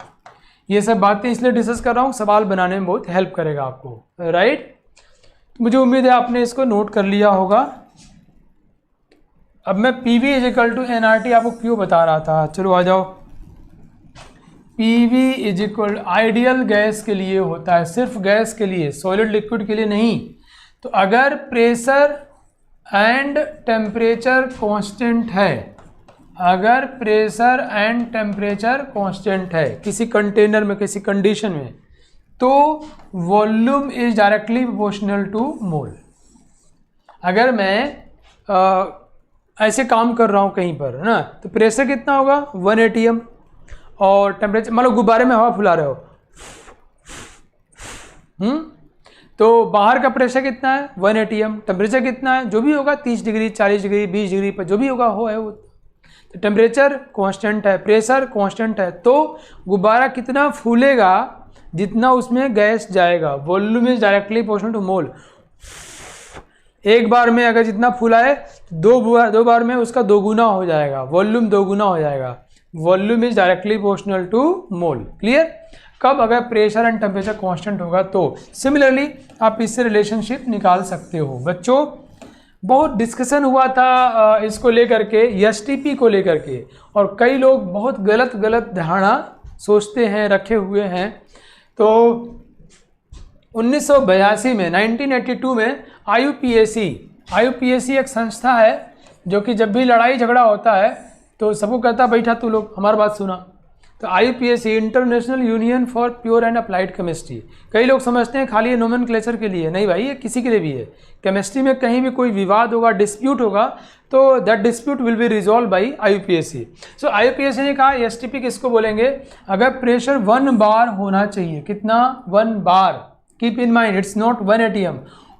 ये सब बातें इसलिए डिस्कस कर रहा हूँ, सवाल बनाने में बहुत हेल्प करेगा आपको, राइट। मुझे उम्मीद है आपने इसको नोट कर लिया होगा। अब मैं PV इजिकल टू NRT आपको क्यों बता रहा था, चलो आ जाओ। PV इजिकल आइडियल गैस के लिए होता है, सिर्फ गैस के लिए, सॉलिड लिक्विड के लिए नहीं। तो अगर प्रेशर एंड टेम्परेचर कांस्टेंट है, अगर प्रेशर एंड टेम्परेचर कांस्टेंट है किसी कंटेनर में, किसी कंडीशन में, तो volume is directly proportional to mole. अगर मैं ऐसे काम कर रहा हूँ कहीं पर, है ना, तो प्रेशर कितना होगा 1 एटीएम, और टेम्परेचर, मान लो गुब्बारे में हवा फुला रहे हो, तो बाहर का प्रेशर कितना है 1 एटीएम, टेम्परेचर कितना है जो भी होगा 30 डिग्री, 40 डिग्री, 20 डिग्री पर जो भी होगा हो है वो। तो टेम्परेचर कांस्टेंट है, प्रेशर कांस्टेंट है, तो गुब्बारा कितना फूलेगा जितना उसमें गैस जाएगा। Volume is directly proportional to mole. एक बार में अगर जितना फूला है, दो बार में उसका दोगुना हो जाएगा, वॉल्यूम दोगुना हो जाएगा। Volume is directly proportional to mole. Clear? कब? अगर प्रेशर एंड टेम्परेचर कांस्टेंट होगा तो। सिमिलरली आप इससे रिलेशनशिप निकाल सकते हो। बच्चों बहुत डिस्कशन हुआ था इसको लेकर के, एसटीपी को लेकर के, और कई लोग बहुत गलत धारणा सोचते हैं, रखे हुए हैं। तो 1982 में, 1982 में IUPAC एक संस्था है जो कि जब भी लड़ाई झगड़ा होता है तो सबको कहता बैठा तू लोग हमारी बात सुना, तो IUPAC international union for pure and applied chemistry. कई लोग समझते हैं खाली ये नोमेनक्लेचर के लिए, नहीं भाई, ये किसी के लिए भी है। केमिस्ट्री में कहीं भी कोई विवाद होगा, डिस्प्यूट होगा, तो that dispute will be resolve by IUPAC। So IUPAC ने कहा STP किसको बोलेंगे? अगर प्रेशर 1 बार होना चाहिए, कितना? 1 bar. Keep in mind it's not 1 atm,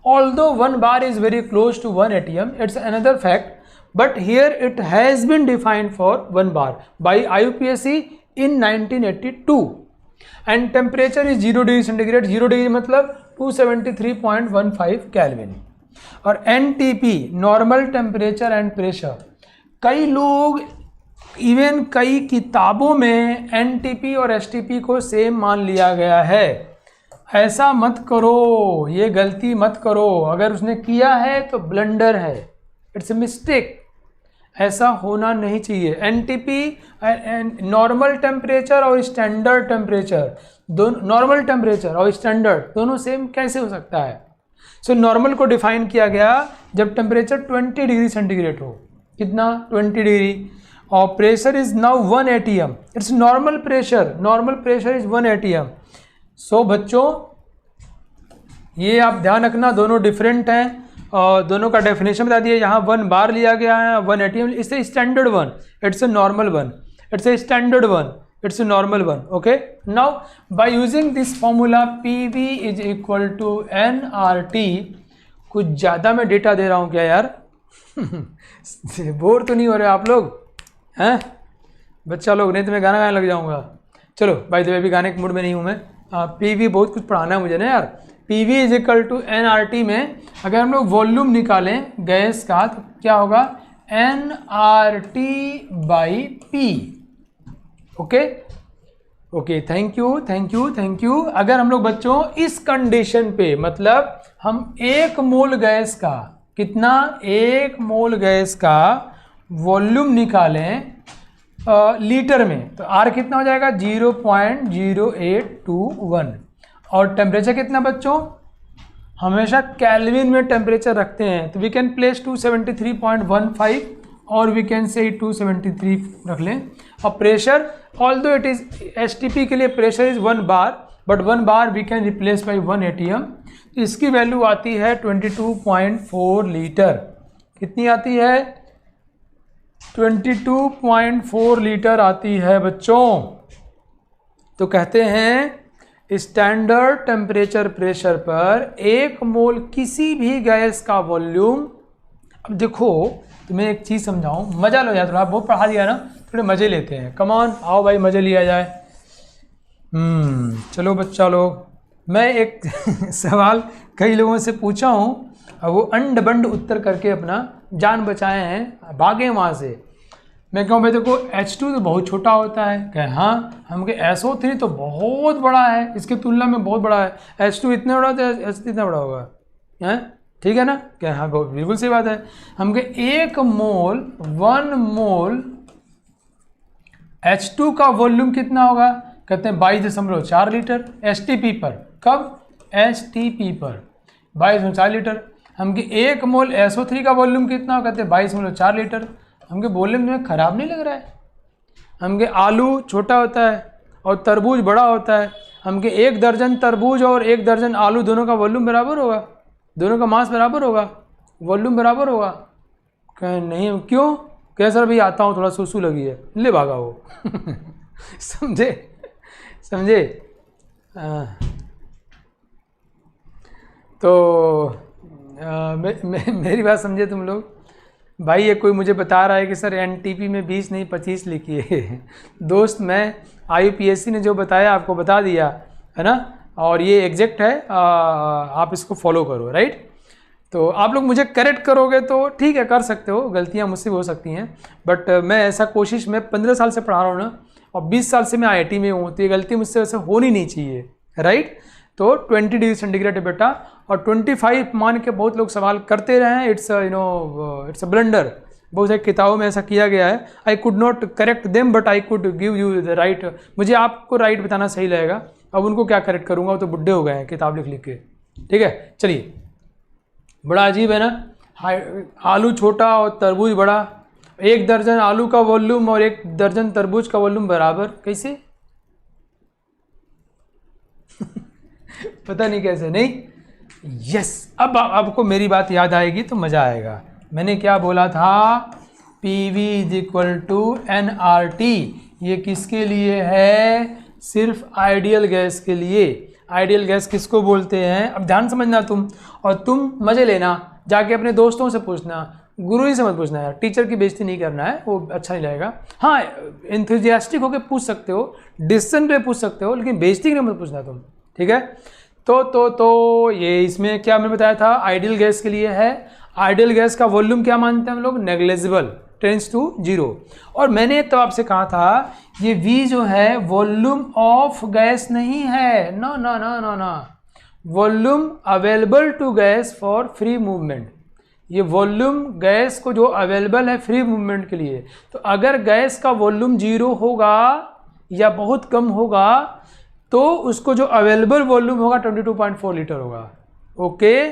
although 1 bar is very close to 1 atm, it's another fact, but here it has been defined for 1 bar by IUPAC in 1982 and temperature is 0 degree centigrade. 0 degree मतलब 273.15 केल्विन। और NTP normal temperature and pressure, कई लोग इवन कई किताबों में NTP और STP को सेम मान लिया गया है। ऐसा मत करो, ये गलती मत करो, अगर उसने किया है तो ब्लंडर है, इट्स ए मिस्टेक, ऐसा होना नहीं चाहिए। NTP नॉर्मल टेम्परेचर और स्टैंडर्ड टेम्परेचर, दोनों नॉर्मल टेम्परेचर और स्टैंडर्ड दोनों सेम कैसे हो सकता है? सो नॉर्मल को डिफाइन किया गया जब टेम्परेचर 20 डिग्री सेंटीग्रेड हो, कितना? 20 डिग्री, और pressure is now 1 atm, it's normal pressure is 1 atm। सो बच्चों ये आप ध्यान रखना, दोनों डिफरेंट हैं और दोनों का डेफिनेशन बता दिया। यहाँ 1 बार लिया गया है, 1 atm, it's a standard 1, it's a normal 1, it's a standard 1, it's a normal 1। Okay, now by using this formula PV is equal to nRT। कुछ ज़्यादा मैं डेटा दे रहा हूँ क्या यार? बोर तो नहीं हो रहे आप लोग हैं बच्चा लोग? नहीं तो मैं गाना गाने लग जाऊँगा। चलो बाय द वे, भी गाने के मूड में नहीं हूँ मैं। PV बहुत कुछ पढ़ाना है मुझे ना यार। PV is equal to nRT में अगर हम लोग वॉल्यूम निकालें गैस का तो क्या होगा? nRT by P। Okay, thank you. अगर हम लोग बच्चों इस कंडीशन पे, मतलब हम 1 मोल गैस का, कितना? 1 मोल गैस का वॉल्यूम निकालें लीटर में, तो R कितना हो जाएगा? 0.0821। और टेम्परेचर कितना बच्चों? हमेशा केल्विन में टेम्परेचर रखते हैं, तो वी कैन प्लेस 273.15 और वी कैन से 273 रख लें। और pressure, although it is STP के लिए pressure is 1 bar, but 1 bar we can replace by 1 atm। तो इसकी वैल्यू आती है 22.4 लीटर। कितनी आती है? 22.4 लीटर आती है बच्चों। तो कहते हैं स्टैंडर्ड टेम्परेचर प्रेशर पर 1 मोल किसी भी गैस का वॉल्यूम। अब देखो तुम्हें एक चीज़ समझाऊं, मज़ा लो यार, थोड़ा बहुत पढ़ा दिया ना, थोड़े मज़े लेते हैं। कम ऑन, आओ भाई मज़े लिया जाए। चलो बच्चा लोग, मैं एक सवाल कई लोगों से पूछा हूँ, अब वो अंड बंड उत्तर करके अपना जान बचाए हैं, भागे वहाँ से। मैं कहूँ भाई देखो H2 तो बहुत छोटा होता है, कहें हाँ, हम कहे SO3 तो बहुत बड़ा है, इसकी तुलना में बहुत बड़ा है। H2 इतना बड़ा तो H3 इतना बड़ा होगा, हैं? ठीक है ना? क्या? हाँ, बहुत बिल्कुल सही बात है। हम कहे 1 मोल H2 का वॉल्यूम कितना होगा? कहते हैं 22.4 लीटर STP पर। कब? STP पर 22.4 लीटर। हम कहे 1 मोल SO3 का वॉल्यूम कितना होगा? कहते हैं 22.4 लीटर। हमके बोलने में ख़राब नहीं लग रहा है। हमके आलू छोटा होता है और तरबूज बड़ा होता है। हमके 1 दर्जन तरबूज और 1 दर्जन आलू दोनों का वॉल्यूम बराबर होगा, दोनों का मास बराबर होगा, वॉल्यूम बराबर होगा। कहें नहीं, क्यों? कह सर भाई आता हूँ, थोड़ा सूसू लगी है, ले भागा वो। समझे? तो मेरी बात समझे तुम लोग? भाई ये कोई मुझे बता रहा है कि सर NTP में 20 नहीं 25 लिखी है। दोस्त, मैं IUPAC ने जो बताया आपको बता दिया है ना, और ये एग्जैक्ट है, आप इसको फॉलो करो, राइट? तो आप लोग मुझे करेक्ट करोगे तो ठीक है, कर सकते हो, गलतियाँ मुझसे हो सकती हैं, बट मैं ऐसा कोशिश, मैं 15 साल से पढ़ा रहा हूँ ना, और 20 साल से मैं IIT में हूँ, तो ये गलती मुझसे वैसे होनी नहीं चाहिए, राइट? तो 20 डिग्री सेंटीग्रेड है बेटा, और 25 मान के बहुत लोग सवाल करते रहे हैं। It's it's a blunder. बहुत सारी किताबों में ऐसा किया गया है। I could not correct them but I could give you the right. मुझे आपको राइट बताना सही लगेगा, अब उनको क्या करेक्ट करूँगा, वो तो बुढ़े हो गए हैं किताब लिख लिख के। ठीक है, चलिए, बड़ा अजीब है ना, आलू छोटा और तरबूज बड़ा, 1 दर्जन आलू का वॉल्यूम और 1 दर्जन तरबूज का वॉल्यूम बराबर, कैसे? पता नहीं कैसे नहीं। यस, अब आपको मेरी बात याद आएगी तो मज़ा आएगा। मैंने क्या बोला था, PV is equal to nRT। ये किसके लिए है, सिर्फ आइडियल गैस के लिए। आइडियल गैस किसको बोलते हैं, अब ध्यान समझना तुम, और तुम मज़े लेना, जाके अपने दोस्तों से पूछना, गुरु ही से मत पूछना यार, टीचर की बेइज्जती नहीं करना है, वो अच्छा नहीं लगेगा। हाँ, एंथुजियास्टिक होकर पूछ सकते हो, डिसीजन पे पूछ सकते हो, लेकिन बेइज्जती के लिए मत पूछना तुम, ठीक है। तो ये इसमें क्या मैंने बताया था, आइडियल गैस के लिए है। आइडियल गैस का वॉल्यूम क्या मानते हैं हम लोग, नेग्लिजिबल, टेंड्स टू 0। और मैंने तब आपसे कहा था ये V जो है वॉल्यूम ऑफ गैस नहीं है, ना ना ना ना ना, volume available to gas for free movement. ये वॉल्यूम गैस को जो अवेलेबल है फ्री मूवमेंट के लिए। तो अगर गैस का वॉल्यूम 0 होगा या बहुत कम होगा तो उसको जो अवेलेबल वॉल्यूम होगा 22.4 लीटर होगा। ओके,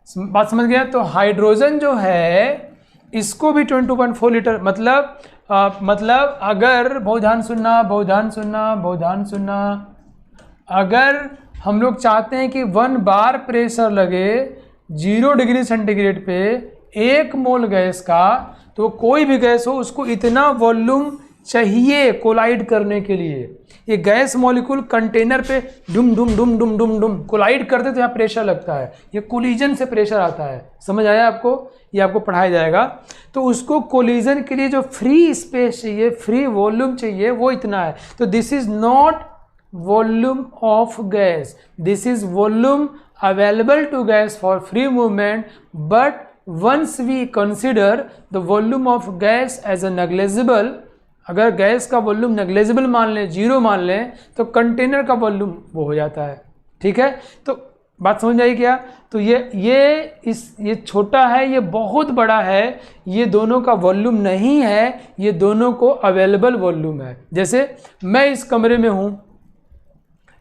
बात समझ गया। तो हाइड्रोजन जो है इसको भी 22.4 लीटर, मतलब अगर बहुत ध्यान सुनना, अगर हम लोग चाहते हैं कि 1 बार प्रेशर लगे 0 डिग्री सेंटीग्रेड पे 1 मोल गैस का, तो कोई भी गैस हो उसको इतना वॉल्यूम चाहिए कोलाइड करने के लिए। ये गैस मॉलिक्यूल कंटेनर पे डुम डुम डुम डुम डुम डुम कोलाइड करते तो यहाँ प्रेशर लगता है, ये कोलिजन से प्रेशर आता है। समझ आया आपको, ये आपको पढ़ाया जाएगा। तो उसको कोलिजन के लिए जो फ्री स्पेस चाहिए, फ्री वॉल्यूम चाहिए, वो इतना है। तो this is not volume of gas, this is volume available to gas for free movement, but once we consider the volume of gas as a negligible, अगर गैस का वॉल्यूम नेग्लिजिबल मान लें, 0 मान लें, तो कंटेनर का वॉल्यूम वो हो जाता है। ठीक है, तो बात समझ आई क्या। तो ये छोटा है, ये बहुत बड़ा है, ये दोनों का वॉल्यूम नहीं है, ये दोनों को अवेलेबल वॉल्यूम है। जैसे मैं इस कमरे में हूँ,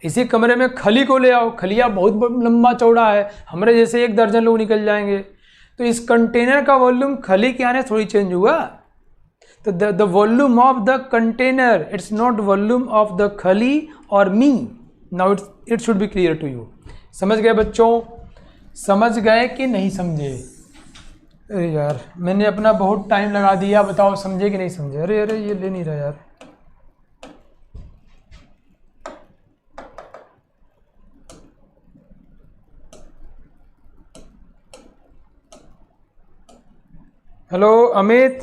इसी कमरे में खली को ले आओ, खलिया बहुत लंबा चौड़ा है, हमारे जैसे 1 दर्जन लोग निकल जाएंगे। तो इस कंटेनर का वॉल्यूम खली के आने थोड़ी चेंज हुआ। तो the volume of the container, it's not volume of the खली और मी। Now it should be clear to you. समझ गए बच्चों, समझ गए कि नहीं समझे। अरे यार मैंने अपना बहुत टाइम लगा दिया, बताओ समझे कि नहीं समझे। अरे अरे ये ले नहीं रहा यार। हेलो अमित,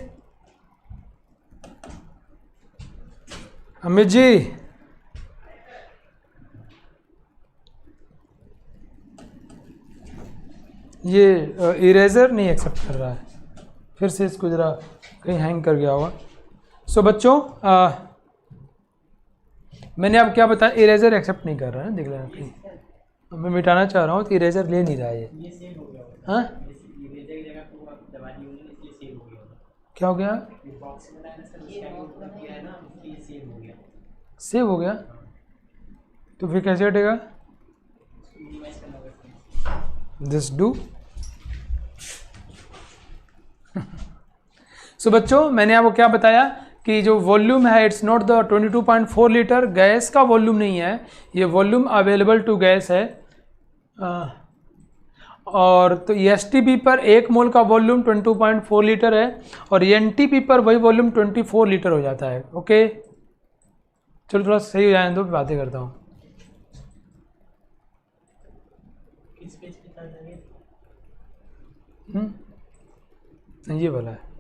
अमित जी, ये इरेजर नहीं एक्सेप्ट कर रहा है, फिर से इसको ज़रा कहीं हैंग कर गया होगा। सो बच्चों मैंने अब क्या बताया, इरेजर एक्सेप्ट नहीं कर रहा है, देख लेना कहीं। मैं मिटाना चाह रहा हूँ तो इरेजर ले नहीं रहा है ये। हाँ क्या हो गया, सेव हो गया, तो फिर कैसे हटेगा, दिस डू। सो बच्चों मैंने आपको क्या बताया कि जो वॉल्यूम है it's not the 22.4 litre, gas का वॉल्यूम नहीं है, ये वॉल्यूम अवेलेबल टू गैस है। और तो एसटीपी पर 1 मोल का वॉल्यूम 22.4 लीटर है, और एनटीपी पर वही वॉल्यूम 24 लीटर हो जाता है। ओके चलो थोड़ा सही हो जाए तो बातें करता हूँ। ये वाला है।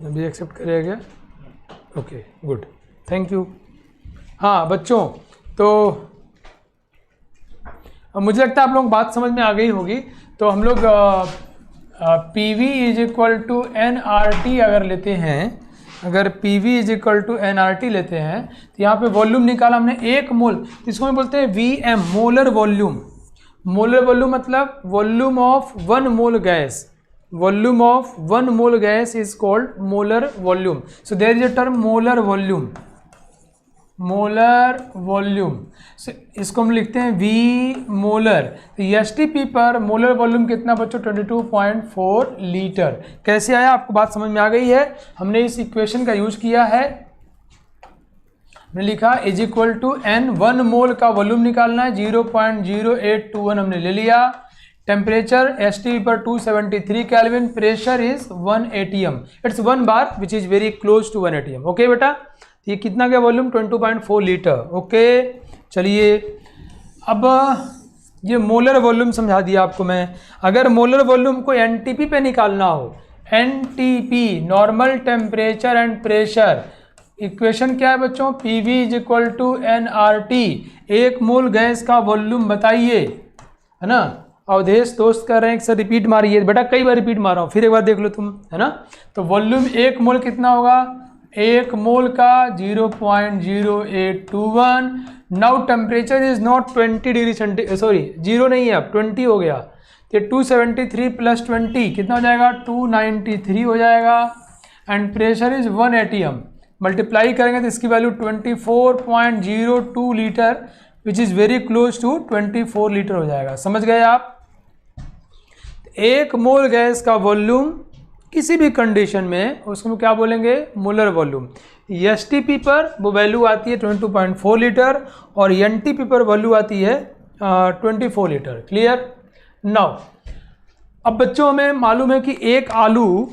अभी एक्सेप्ट करेगा क्या, ओके गुड, थैंक यू। हाँ बच्चों, तो मुझे लगता है आप लोग बात समझ में आ गई होगी। तो हम लोग PV is equal to nRT अगर लेते हैं, अगर PV is equal to nRT लेते हैं तो यहाँ पे वॉल्यूम निकाला हमने 1 मोल, इसको हम बोलते हैं VM, molar volume. Molar volume मतलब volume of 1 mole gas, volume of 1 mole gas is called molar volume. So there is a term molar volume, molar volume. इसको हम लिखते हैं V मोलर. तो STP पर मोलर वॉल्यूम कितना बच्चों? 22.4 लीटर. कैसे आया? आपको बात समझ में आ गई है? हमने इस इक्वेशन का यूज किया है, हमने लिखा इज इक्वल टू N. 1 मोल का वॉल्यूम निकालना है, 0.0821 हमने ले लिया. टेम्परेचर STP पर 273 kelvin, pressure is 1 atm. It's 1 bar which is very close to 1 atm. Okay बेटा, ये कितना का वॉल्यूम? 22.4 लीटर. ओके चलिए, अब ये मोलर वॉल्यूम समझा दिया आपको मैं. अगर मोलर वॉल्यूम को NTP पे निकालना हो, NTP normal temperature and pressure, equation क्या है बच्चों? PV is equal to NRT. 1 mole gas का वॉल्यूम बताइए, है ना. अवधेश दोस्त कर रहे हैं, एक सर रिपीट मारिए बेटा, कई बार रिपीट मार रहा हूँ, फिर एक बार देख लो तुम, है ना. तो वॉल्यूम 1 मोल कितना होगा? 1 मोल का 0.0821. Now temperature is not 20 degree centigrade, sorry 0 नहीं है, अब 20 हो गया. तो 273 प्लस 20 कितना हो जाएगा? 293 हो जाएगा. And pressure is 1 atm. Multiply करेंगे तो इसकी value 24.02 litre which is very close to 24 litre हो जाएगा. समझ गए आप? 1 मोल गैस का वॉल्यूम किसी भी कंडीशन में उसको हम क्या बोलेंगे? Molar volume. STP पर वो वैल्यू आती है 22.4 लीटर और NTP पर वैल्यू आती है 24 लीटर. क्लियर? नाउ अब बच्चों हमें मालूम है कि एक आलू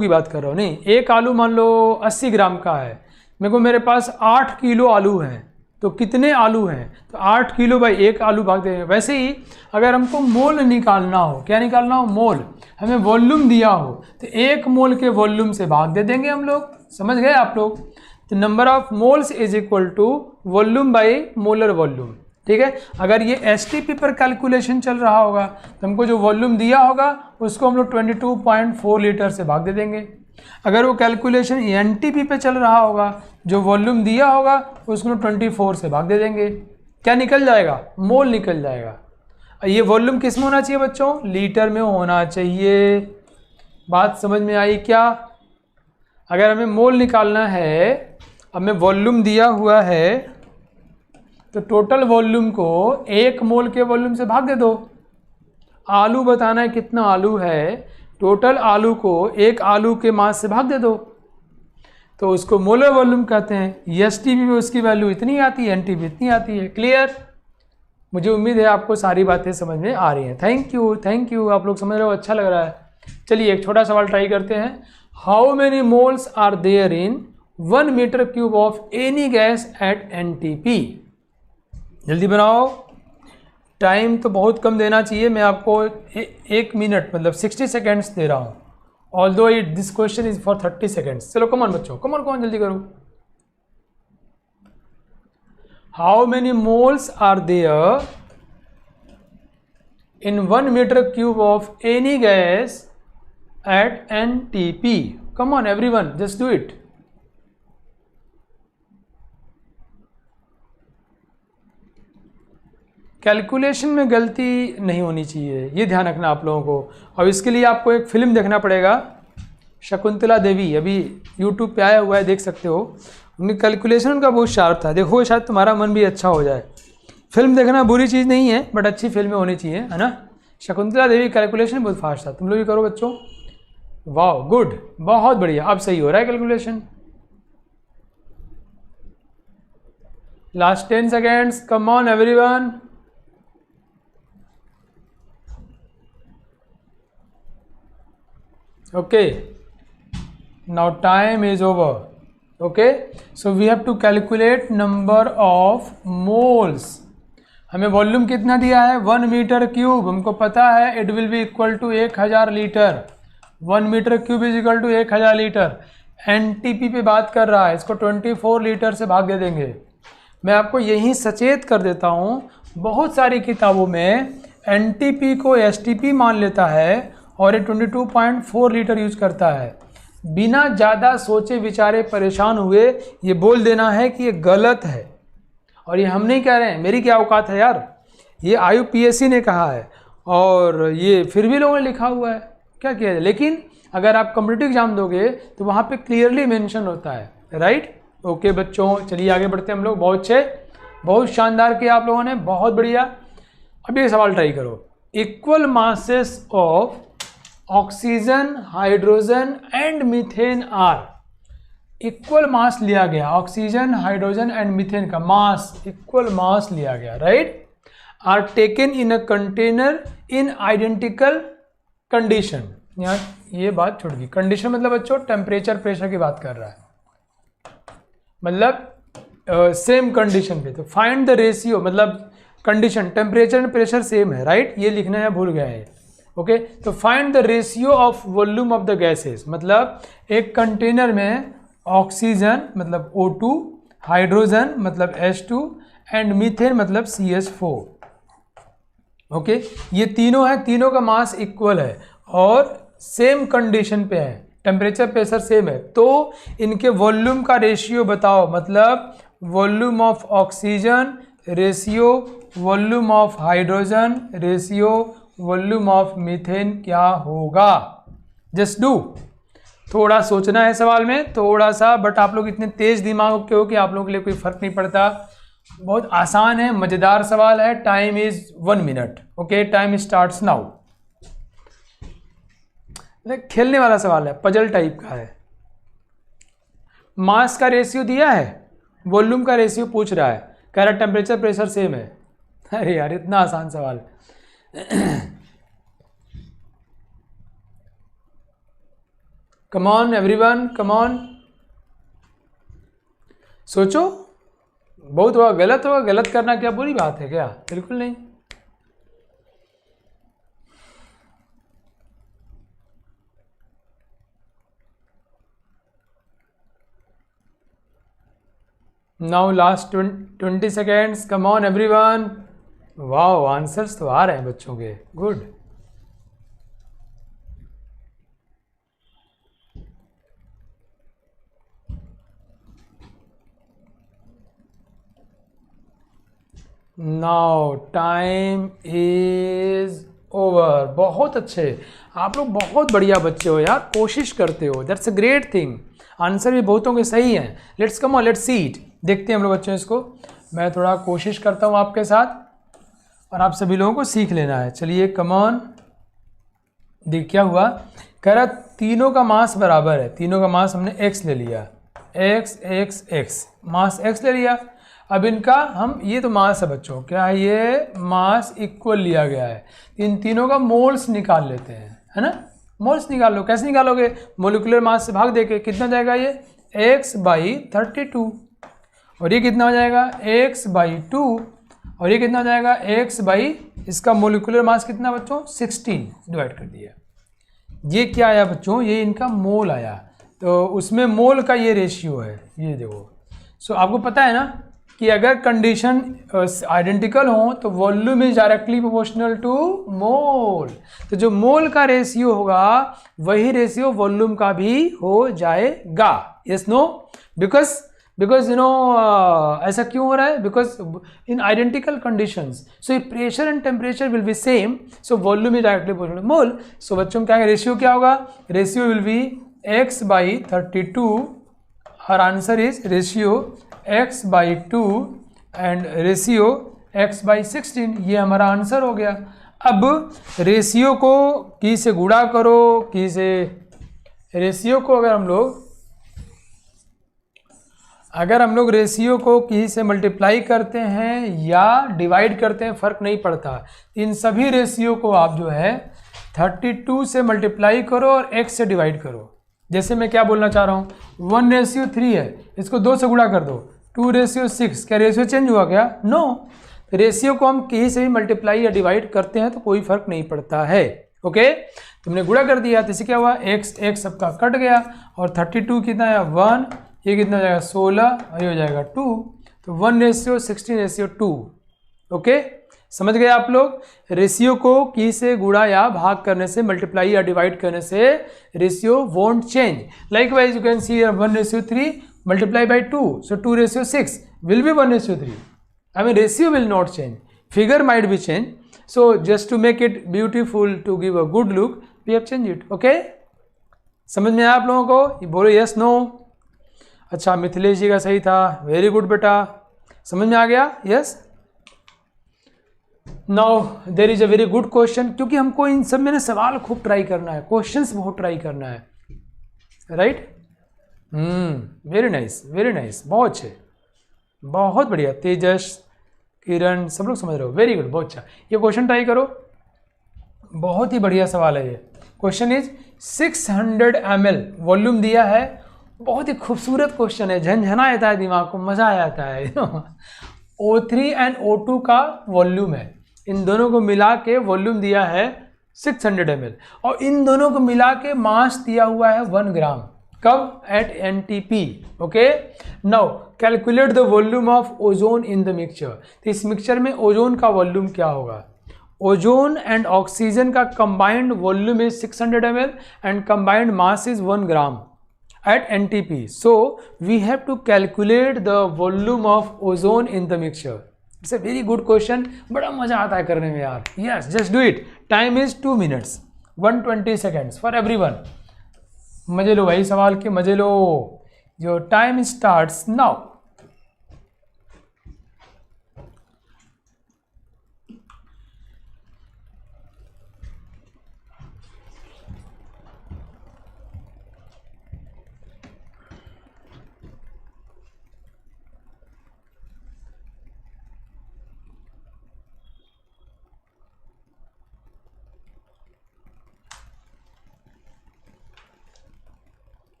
की बात कर रहा हूँ, नहीं, एक आलू मान लो 80 ग्राम का है, मेरे पास 8 किलो आलू हैं, तो कितने आलू हैं? तो 8 किलो बाई 1 आलू भाग देंगे. वैसे ही अगर हमको मोल निकालना हो, क्या निकालना हो? मोल. हमें वॉल्यूम दिया हो तो 1 मोल के वॉल्यूम से भाग दे देंगे हम लोग. समझ गए आप लोग? तो number of moles is equal to volume by molar volume. ठीक है. अगर ये STP पर कैलकुलेशन चल रहा होगा तो हमको जो वॉल्यूम दिया होगा उसको हम लोग 22.4 लीटर से भाग दे देंगे. अगर वो कैलकुलेशन NTP पे चल रहा होगा, जो वॉल्यूम दिया होगा उसको 24 से भाग दे देंगे. क्या निकल जाएगा? मोल निकल जाएगा. ये वॉल्यूम किस में होना चाहिए बच्चों? लीटर में होना चाहिए. बात समझ में आई क्या? अगर हमें मोल निकालना है, हमें वॉल्यूम दिया हुआ है, तो टोटल वॉल्यूम को 1 मोल के वॉल्यूम से भाग दे दो. आलू बताना है कितना आलू है, टोटल आलू को 1 आलू के मास से भाग दे दो, तो उसको मोलर वॉल्यूम कहते हैं. STP में उसकी वैल्यू इतनी आती है, NTP इतनी आती है. क्लियर? मुझे उम्मीद है आपको सारी बातें समझ में आ रही हैं. Thank you. आप लोग समझ रहे हो, अच्छा लग रहा है. चलिए एक छोटा सवाल ट्राई करते हैं. How many moles are there in 1 metre cube of any gas at NTP? जल्दी बनाओ, टाइम तो बहुत कम देना चाहिए. मैं आपको 1 मिनट मतलब 60 सेकेंड्स दे रहा हूँ. Although this question is for 30 seconds. चलो कमॉन बच्चों, कमॉन जल्दी करो. How many moles are there in 1 metre cube of any gas at NTP? Come on everyone, just do it. Calculation में गलती नहीं होनी चाहिए, ये ध्यान रखना आप लोगों को. और इसके लिए आपको एक फिल्म देखना पड़ेगा, शकुंतला देवी, अभी YouTube पे आया हुआ है, देख सकते हो. उनकी कैलकुलेशन उनका बहुत शार्प था. देखो शायद तुम्हारा मन भी अच्छा हो जाए. फिल्म देखना बुरी चीज़ नहीं है, बट अच्छी फिल्में होनी चाहिए, है ना. शकुंतला देवी कैलकुलेशन बहुत फास्ट था. तुम लोग भी करो बच्चों. वाह, गुड, बहुत बढ़िया. अब सही हो रहा है calculation. Last 10 seconds. Come on everyone. Okay, now time is over. Okay, so we have to calculate number of moles. हमें वॉल्यूम कितना दिया है? 1 मीटर क्यूब. हमको पता है it will be equal to 1000 litre. 1 metre cube is equal to 1000 litre. NTP पे बात कर रहा है, इसको 24 लीटर से भाग दे देंगे. मैं आपको यही सचेत कर देता हूँ, बहुत सारी किताबों में NTP को STP मान लेता है और ये 22.4 लीटर यूज करता है. बिना ज़्यादा सोचे विचारे परेशान हुए ये बोल देना है कि ये गलत है. और ये हम नहीं कह रहे हैं, मेरी क्या औकात है यार. ये IUPAC ने कहा है और ये फिर भी लोगों ने लिखा हुआ है, क्या किया जाए। लेकिन अगर आप कॉम्पिटिटिव एग्जाम दोगे तो वहाँ पे क्लियरली मेंशन होता है, राइट। ओके बच्चों, चलिए आगे बढ़ते हैं हम लोग। बहुत अच्छे, बहुत शानदार किया आप लोगों ने, बहुत बढ़िया। अब ये सवाल ट्राई करो, equal masses of oxygen, hydrogen and methane are. Equal mass लिया गया, ऑक्सीजन, हाइड्रोजन एंड मीथेन का मास, इक्वल मास लिया गया, right. Are taken in a container in identical condition. यहाँ ये बात छूट गई, कंडीशन मतलब बच्चों टेम्परेचर प्रेशर की बात कर रहा है, मतलब सेम कंडीशन पे। तो फाइंड द रेशियो, मतलब condition temperature and pressure same है, राइट। ये लिखना है, भूल गए हैं। ओके, तो find the ratio of volume of the gases, मतलब एक कंटेनर में ऑक्सीजन मतलब O2, हाइड्रोजन मतलब H2 एंड मीथेन मतलब CH4। ओके, ये तीनों है, तीनों का मास इक्वल है और सेम कंडीशन पे है, टेम्परेचर प्रेशर सेम है, तो इनके वॉल्यूम का रेशियो बताओ। मतलब volume of oxygen ratio volume of hydrogen ratio volume of methane क्या होगा। जस्ट डू, थोड़ा सोचना है सवाल में, थोड़ा सा, बट आप लोग इतने तेज दिमाग के हो कि आप लोगों के लिए कोई फर्क नहीं पड़ता। बहुत आसान है, मजेदार सवाल है। Time is 1 minute. Okay, time starts now. खेलने वाला सवाल है, पजल टाइप का है। मास का रेशियो दिया है, वॉल्यूम का रेशियो पूछ रहा है, कह रहा टेम्परेचर प्रेशर सेम है। अरे यार, इतना आसान सवाल। कम ऑन एवरीवन, कम ऑन, सोचो। बहुत हुआ, गलत होगा, गलत करना क्या बुरी बात है क्या? बिल्कुल नहीं। Now last 20 seconds, come on everyone. Wow, answers तो आ रहे हैं बच्चों के, good. Now time is over. बहुत अच्छे, आप लोग बहुत बढ़िया बच्चे हो यार, कोशिश करते हो, that's a great thing. Answer भी बहुतों के सही हैं। Let's come on, let's see it. देखते हैं हम लोग बच्चों इसको। मैं थोड़ा कोशिश करता हूँ आपके साथ और आप सभी लोगों को सीख लेना है। चलिए कम ऑन। देख क्या हुआ, कह रहा तीनों का मास बराबर है, तीनों का मास हमने x ले लिया, x मास x ले लिया। अब इनका हम, ये तो मास है बच्चों, क्या है ये, मास इक्वल लिया गया है। इन तीनों का मोल्स निकाल लेते हैं, है ना। मोल्स निकाल लो, कैसे निकालोगे, मोलिकुलर मास से भाग देके। कितना जाएगा ये, x/32, और ये कितना हो जाएगा, x/2, और ये कितना हो जाएगा, इसका मोलिकुलर मास कितना बच्चों, 16 डिवाइड कर दिया। ये क्या आया बच्चों, ये इनका मोल आया, तो उसमें मोल का ये रेशियो है, ये देखो। सो आपको पता है ना कि अगर कंडीशन आइडेंटिकल हो तो volume is directly proportional to mole. तो जो मोल का रेशियो होगा वही रेशियो वॉल्यूम का भी हो जाएगा। Yes no, because you know ऐसा क्यों हो रहा है, because in identical conditions so ये pressure and temperature will be same, so volume is directly proportional to mole. सो बच्चों क्या है, रेशियो क्या होगा, रेशियो विल बी x/32, और answer is ratio x/2 and ratio x/16। ये हमारा आंसर हो गया। अब रेशियो को की से गुणा करो, की से, रेशियो को अगर हम लोग रेशियो को की से मल्टीप्लाई करते हैं या डिवाइड करते हैं, फ़र्क नहीं पड़ता। इन सभी रेशियो को आप जो है 32 से मल्टीप्लाई करो और x से डिवाइड करो। जैसे मैं क्या बोलना चाह रहा हूँ, 1/3 है, इसको 2 से गुणा कर दो, 2/6। क्या रेशियो चेंज हुआ क्या, नो। रेशियो को हम की से भी मल्टीप्लाई या डिवाइड करते हैं तो कोई फर्क नहीं पड़ता है। ओके, तुमने गुणा कर दिया तो इससे क्या हुआ, x सबका कट गया, और 32 कितना है 1, ये कितना हो जाएगा 16, और ये हो जाएगा 2, तो 1/16/2। ओके, समझ गए आप लोग। रेशियो को की से गुणा या भाग करने से, मल्टीप्लाई या डिवाइड करने से ratio won't change. Likewise you can see 1/3 multiply by 2, so 2/6 will be 1/3. I mean ratio will not change. figure might be changed, so just to make it beautiful, to give a good look, we have changed it. Okay, समझ में आया आप लोगों को? ये बोलो यस नो। अच्छा, मिथिलेश जी का सही था, वेरी गुड बेटा, समझ में आ गया? Yes. Now there is a very good question, क्योंकि हमको इन सब में ना सवाल खूब ट्राई करना है, क्वेश्चंस बहुत ट्राई करना है, right? Very nice, very nice, बहुत अच्छे, बहुत बढ़िया। तेजस, किरण, सब लोग समझ रहे हो, वेरी गुड, बहुत अच्छा। ये क्वेश्चन ट्राई करो, बहुत ही बढ़िया सवाल है ये। क्वेश्चन इज 600 ml वॉल्यूम दिया है, बहुत ही खूबसूरत क्वेश्चन है, झनझना आता है दिमाग को, मज़ा आ जाता है। O3 एंड O2 का वॉल्यूम है, इन दोनों को मिला के वॉल्यूम दिया है 600 ml, और इन दोनों को मिला के मास दिया हुआ है 1 ग्राम। कब? At NTP। Okay, now calculate the volume of ozone in the mixture. तो इस मिक्सचर में ओजोन का वॉल्यूम क्या होगा? ओजोन एंड ऑक्सीजन का combined volume is 600 ml and combined mass is 1 gram at NTP. So we have to calculate the volume of ozone in the mixture. It's a very good question. बड़ा मजा आता है करने में यार। Yes, just do it. Time is 2 minutes, 120 seconds for everyone. मजे लो भाई, सवाल के मजे लो। Your time starts now.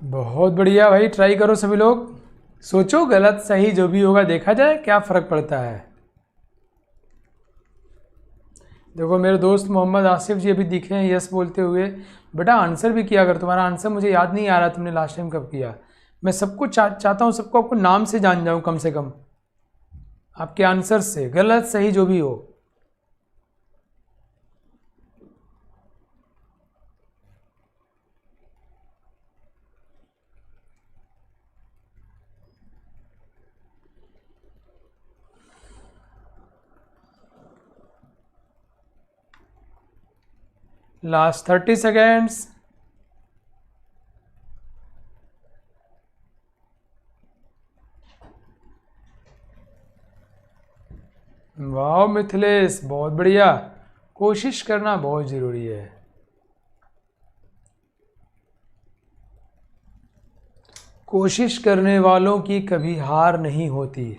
बहुत बढ़िया भाई, ट्राई करो सभी लोग, सोचो, गलत सही जो भी होगा देखा जाए, क्या फ़र्क पड़ता है। देखो मेरे दोस्त मोहम्मद आसिफ जी अभी दिखे हैं यस बोलते हुए। बेटा आंसर भी किया, अगर तुम्हारा आंसर मुझे याद नहीं आ रहा तुमने लास्ट टाइम कब किया। मैं सबको चाहता हूँ सबको आपको नाम से जान जाऊँ, कम से कम आपके आंसर से, गलत सही जो भी हो। Last 30 seconds. वाह मिथिलेश, बहुत बढ़िया, कोशिश करना बहुत ज़रूरी है। कोशिश करने वालों की कभी हार नहीं होती।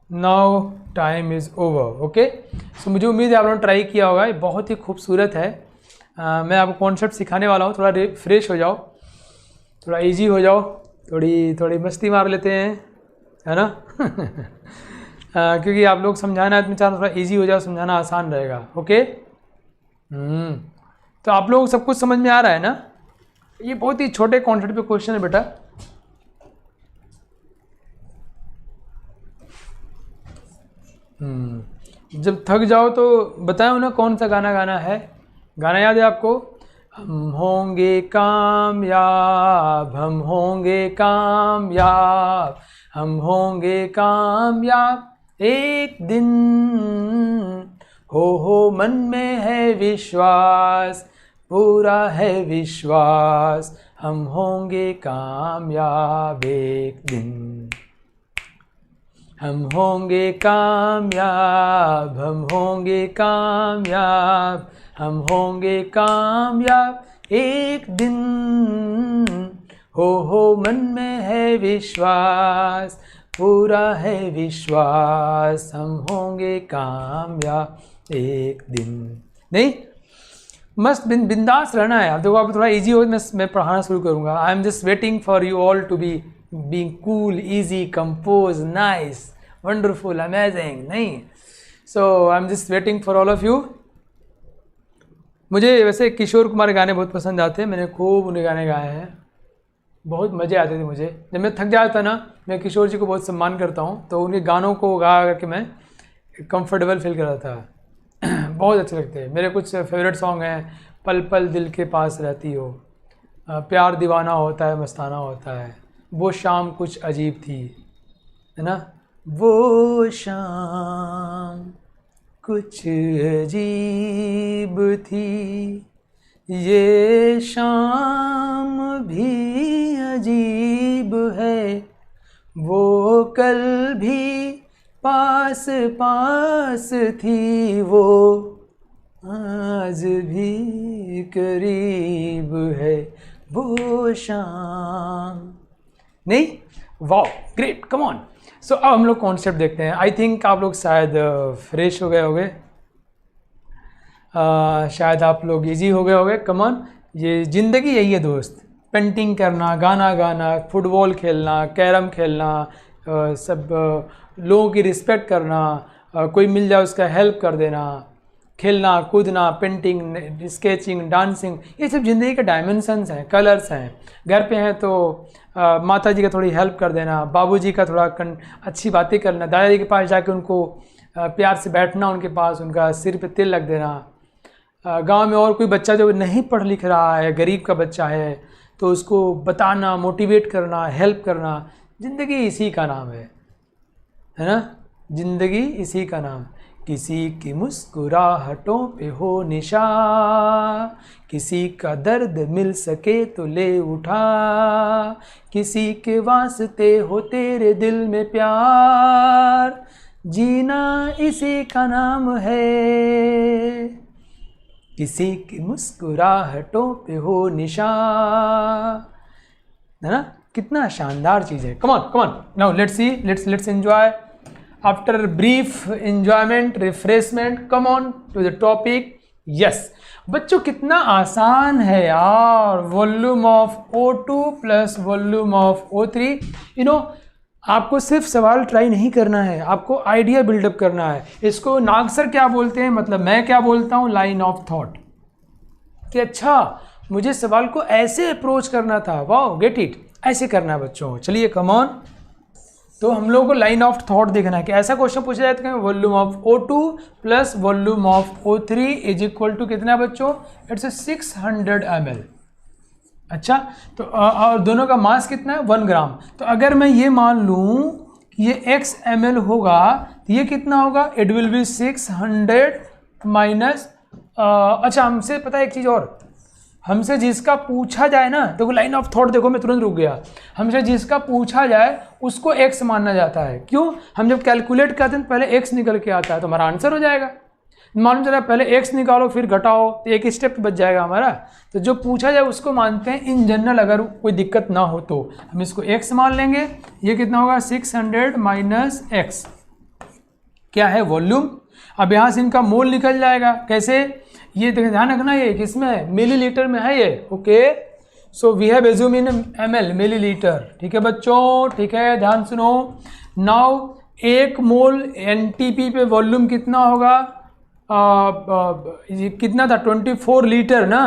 Now time is over. Okay, so मुझे उम्मीद है आप लोगों ने ट्राई किया होगा, ये बहुत ही खूबसूरत है। मैं आपको कॉन्सेप्ट सिखाने वाला हूँ, थोड़ा फ्रेश हो जाओ, थोड़ा इजी हो जाओ, थोड़ी मस्ती मार लेते हैं, है ना? क्योंकि आप लोग समझाना है, तो थोड़ा इजी हो जाओ, समझाना आसान रहेगा। ओके, तो आप लोग सब कुछ समझ में आ रहा है ना? ये बहुत ही छोटे कॉन्सेप्ट पे क्वेश्चन है बेटा। जब थक जाओ तो बताओ ना कौन सा गाना गाना है। गाना याद है आपको? हम होंगे कामयाब, हम होंगे कामयाब, हम होंगे कामयाब एक दिन, हो मन में है विश्वास, पूरा है विश्वास, हम होंगे कामयाब एक दिन, हम होंगे कामयाब, हम होंगे कामयाब, हम होंगे कामयाब एक दिन, हो मन में है विश्वास, पूरा है विश्वास, हम होंगे कामयाब एक दिन। नहीं, मस्त बिंदास रहना है। अब देखो आप थोड़ा इजी हो, मैं पढ़ाना शुरू करूँगा। I am just waiting for you all to be being cool, easy, composed, nice, wonderful, amazing, nahi? So I'm just waiting for all of you. मुझे वैसे किशोर कुमार के गाने बहुत पसंद आते हैं, मैंने खूब उन्हें गाने गाए हैं, बहुत मज़े आते थे मुझे। जब मैं थक जाता ना, मैं किशोर जी को बहुत सम्मान करता हूँ, तो उनके गानों को गा करके मैं कंफर्टेबल फील कर रहा था। बहुत अच्छे लगते हैं। मेरे कुछ फेवरेट सॉन्ग हैं, पल पल दिल के पास रहती हो, प्यार दीवाना होता है मस्ताना होता है, वो शाम कुछ अजीब थी, है ना, वो शाम कुछ अजीब थी, ये शाम भी अजीब है, वो कल भी पास पास थी, वो आज भी करीब है, वो शाम। नहीं, वाओ, ग्रेट, कम ऑन। सो अब हम लोग कॉन्सेप्ट देखते हैं। आई थिंक आप लोग शायद फ्रेश हो गए होंगे, शायद आप लोग इजी हो गए होंगे। कम ऑन, ये ज़िंदगी यही है दोस्त, पेंटिंग करना, गाना गाना, फुटबॉल खेलना, कैरम खेलना, सब लोगों की रिस्पेक्ट करना, कोई मिल जाए उसका हेल्प कर देना, खेलना कूदना, पेंटिंग, स्केचिंग, डांसिंग, ये सब ज़िंदगी के डायमेंशंस हैं, कलर्स हैं। घर पे हैं तो माता जी का थोड़ी हेल्प कर देना, बाबूजी का थोड़ा अच्छी बातें करना, दादाजी के पास जाके उनको प्यार से बैठना, उनके पास उनका सिर पे तिल लग देना। गांव में और कोई बच्चा जो नहीं पढ़ लिख रहा है, गरीब का बच्चा है, तो उसको बताना, मोटिवेट करना, हेल्प करना, ज़िंदगी इसी का नाम है ना, ज़िंदगी इसी का नाम। किसी की मुस्कुराहटों पे हो निशा, किसी का दर्द मिल सके तो ले उठा, किसी के वास्ते हो तेरे दिल में प्यार, जीना इसी का नाम है। किसी की मुस्कुराहटों पे हो निशा, है ना, कितना शानदार चीज़ है। Come on come on, now let's see, let's enjoy. After brief enjoyment, refreshment, come on to the topic. Yes बच्चों, कितना आसान है यार, volume of O2 plus volume of O3। You know, आपको सिर्फ सवाल ट्राई नहीं करना है, आपको आइडिया बिल्डअप करना है। इसको नाग सर क्या बोलते हैं, मतलब मैं क्या बोलता हूँ, लाइन ऑफ थॉट, कि अच्छा मुझे सवाल को ऐसे अप्रोच करना था, वाओ गेट इट, ऐसे करना है बच्चों। चलिए कम ऑन, तो हम लोगों को लाइन ऑफ थॉट देखना है कि ऐसा क्वेश्चन पूछा जाए तो volume of O2 plus volume of O3 is equal to कितना है बच्चों, इट्स 600 ml। अच्छा, तो और दोनों का मास कितना है, 1 ग्राम। तो अगर मैं ये मान लूँ कि ये x ml होगा, तो ये कितना होगा, इट विल बी 600 माइनस, अच्छा हमसे पता है एक चीज़ और, हमसे जिसका पूछा जाए ना, देखो लाइन ऑफ थॉट देखो, मैं तुरंत रुक गया। हमसे जिसका पूछा जाए उसको x मानना जाता है। क्यों, हम जब कैलकुलेट करते हैं तो पहले x निकल के आता है, तो हमारा आंसर हो जाएगा। मालूम चला पहले x निकालो फिर घटाओ, तो एक स्टेप बच जाएगा हमारा। तो जो पूछा जाए उसको मानते हैं इन जनरल, अगर कोई दिक्कत ना हो तो हम इसको x मान लेंगे। ये कितना होगा, 600 माइनस x, क्या है, वॉल्यूम। अब यहाँ से इनका मोल निकल जाएगा, कैसे, ये ध्यान रखना, ये किसमें, मिलीलीटर में है ये, okay. So we have assume in ml, millilitre, ठीक है बच्चों, ठीक है, ध्यान सुनो। नाउ 1 मोल NTP पे वॉल्यूम कितना होगा, ये कितना था, 24 लीटर ना,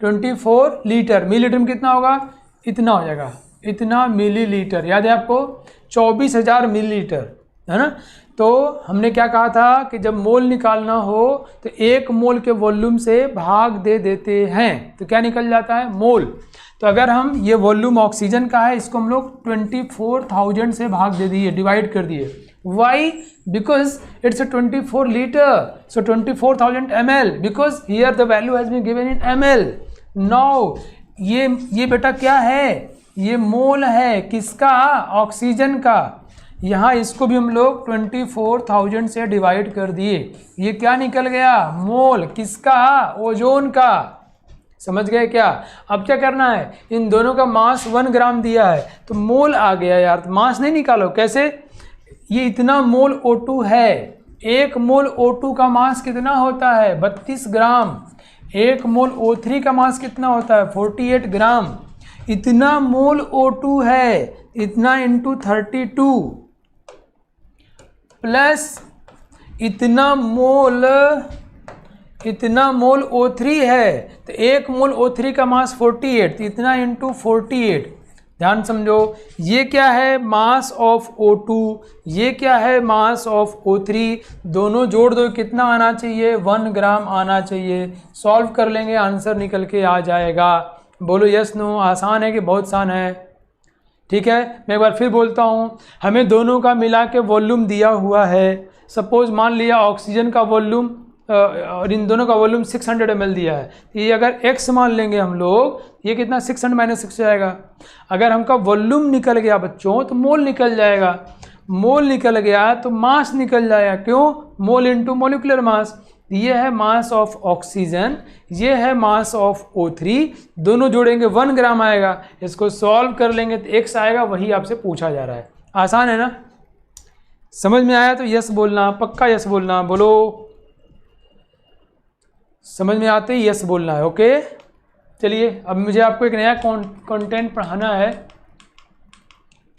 24 लीटर, मिलीलीटर में कितना होगा, इतना हो जाएगा, इतना मिलीलीटर, याद है आपको, 24,000 मिलीलीटर, है ना। तो हमने क्या कहा था कि जब मोल निकालना हो तो 1 मोल के वॉल्यूम से भाग दे देते हैं, तो क्या निकल जाता है, मोल। तो अगर हम ये वॉल्यूम ऑक्सीजन का है, इसको हम लोग 24,000 से भाग दे दिए, डिवाइड कर दिए। Why, because it's 24 litre, so 24,000 ml, because here the value has been given in ml। नाउ ये बेटा क्या है, ये मोल है, किसका, ऑक्सीजन का। यहाँ इसको भी हम लोग 24,000 से डिवाइड कर दिए, ये क्या निकल गया, मोल, किसका, ओजोन का। समझ गए क्या। अब क्या करना है, इन दोनों का मास 1 ग्राम दिया है, तो मोल आ गया यार, तो मास नहीं निकालो, कैसे, ये इतना मोल O2 है, 1 मोल O2 का मास कितना होता है, 32 ग्राम। 1 मोल O3 का मास कितना होता है, 48 ग्राम। इतना मोल O2 है, इतना इंटू 32 प्लस इतना मोल इतना मोल O3 है, तो 1 मोल O3 का मास 48, तो इतना इंटू 48। ध्यान समझो, ये क्या है मास ऑफ O2, ये क्या है मास ऑफ O3, दोनों जोड़ दो कितना आना चाहिए 1 ग्राम आना चाहिए। सॉल्व कर लेंगे, आंसर निकल के आ जाएगा। बोलो यस नो, आसान है कि बहुत आसान है? ठीक है, मैं एक बार फिर बोलता हूँ, हमें दोनों का मिला के वॉल्यूम दिया हुआ है। सपोज मान लिया ऑक्सीजन का वॉल्यूम और इन दोनों का वॉल्यूम 600 ml दिया है, ये अगर x मान लेंगे हम लोग, ये कितना 600 माइनस 6 जाएगा। अगर हमका वॉल्यूम निकल गया बच्चों तो मोल निकल जाएगा, मोल निकल गया तो मास निकल जाएगा। क्यों? मोल इनटू मॉलिक्यूलर मास। ये है मास ऑफ ऑक्सीजन, ये है मास ऑफ O3, दोनों जोड़ेंगे 1 ग्राम आएगा। इसको सॉल्व कर लेंगे तो x आएगा, वही आपसे पूछा जा रहा है। आसान है ना? समझ में आया तो यस बोलना, पक्का यस बोलना। बोलो समझ में आते ही यस बोलना है। ओके चलिए, अब मुझे आपको एक नया कंटेंट पढ़ाना है।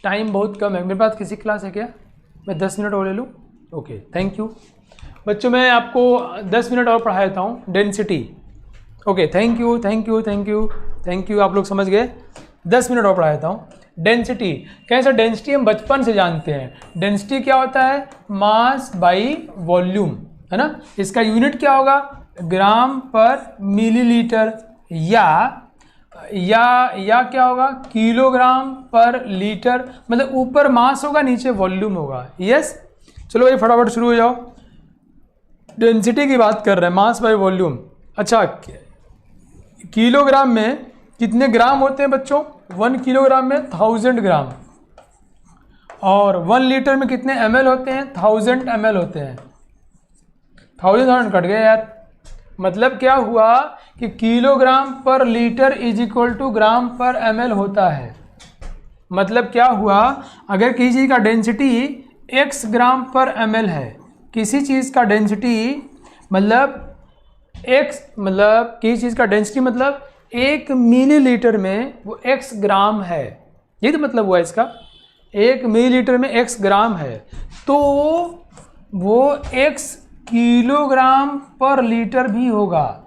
टाइम बहुत कम है, मेरे पास किसी क्लास है क्या? मैं 10 मिनट और ले लूँ? ओके थैंक यू बच्चों, मैं आपको 10 मिनट और पढ़ा देता हूँ। Density. Okay thank you thank you thank you thank you, आप लोग समझ गए। 10 मिनट और पढ़ा देता हूँ। डेंसिटी कैसा? डेंसिटी हम बचपन से जानते हैं। डेंसिटी क्या होता है? मास बाई वॉल्यूम, है ना। इसका यूनिट क्या होगा? ग्राम पर मिलीलीटर, या क्या होगा? किलोग्राम पर लीटर। मतलब ऊपर मास होगा, नीचे वॉल्यूम होगा। यस, चलो ये फटाफट शुरू हो जाओ। डेंसिटी की बात कर रहे हैं, मास बाय वॉल्यूम। अच्छा, किलोग्राम में कितने ग्राम होते हैं बच्चों? 1 किलोग्राम में 1000 ग्राम। और 1 लीटर में कितने ml होते हैं? 1000 ml होते हैं। 1000 कट गए यार। मतलब क्या हुआ कि किलोग्राम पर लीटर इज इक्वल टू ग्राम पर ml होता है। मतलब क्या हुआ, अगर किसी चीज़ का डेंसिटी x ग्राम पर ml है, किसी चीज़ का डेंसिटी मतलब किसी चीज़ का डेंसिटी मतलब 1 मिलीलीटर में वो x ग्राम है, ये तो मतलब हुआ इसका। 1 मिलीलीटर में x ग्राम है, तो वो x किलोग्राम पर लीटर भी होगा।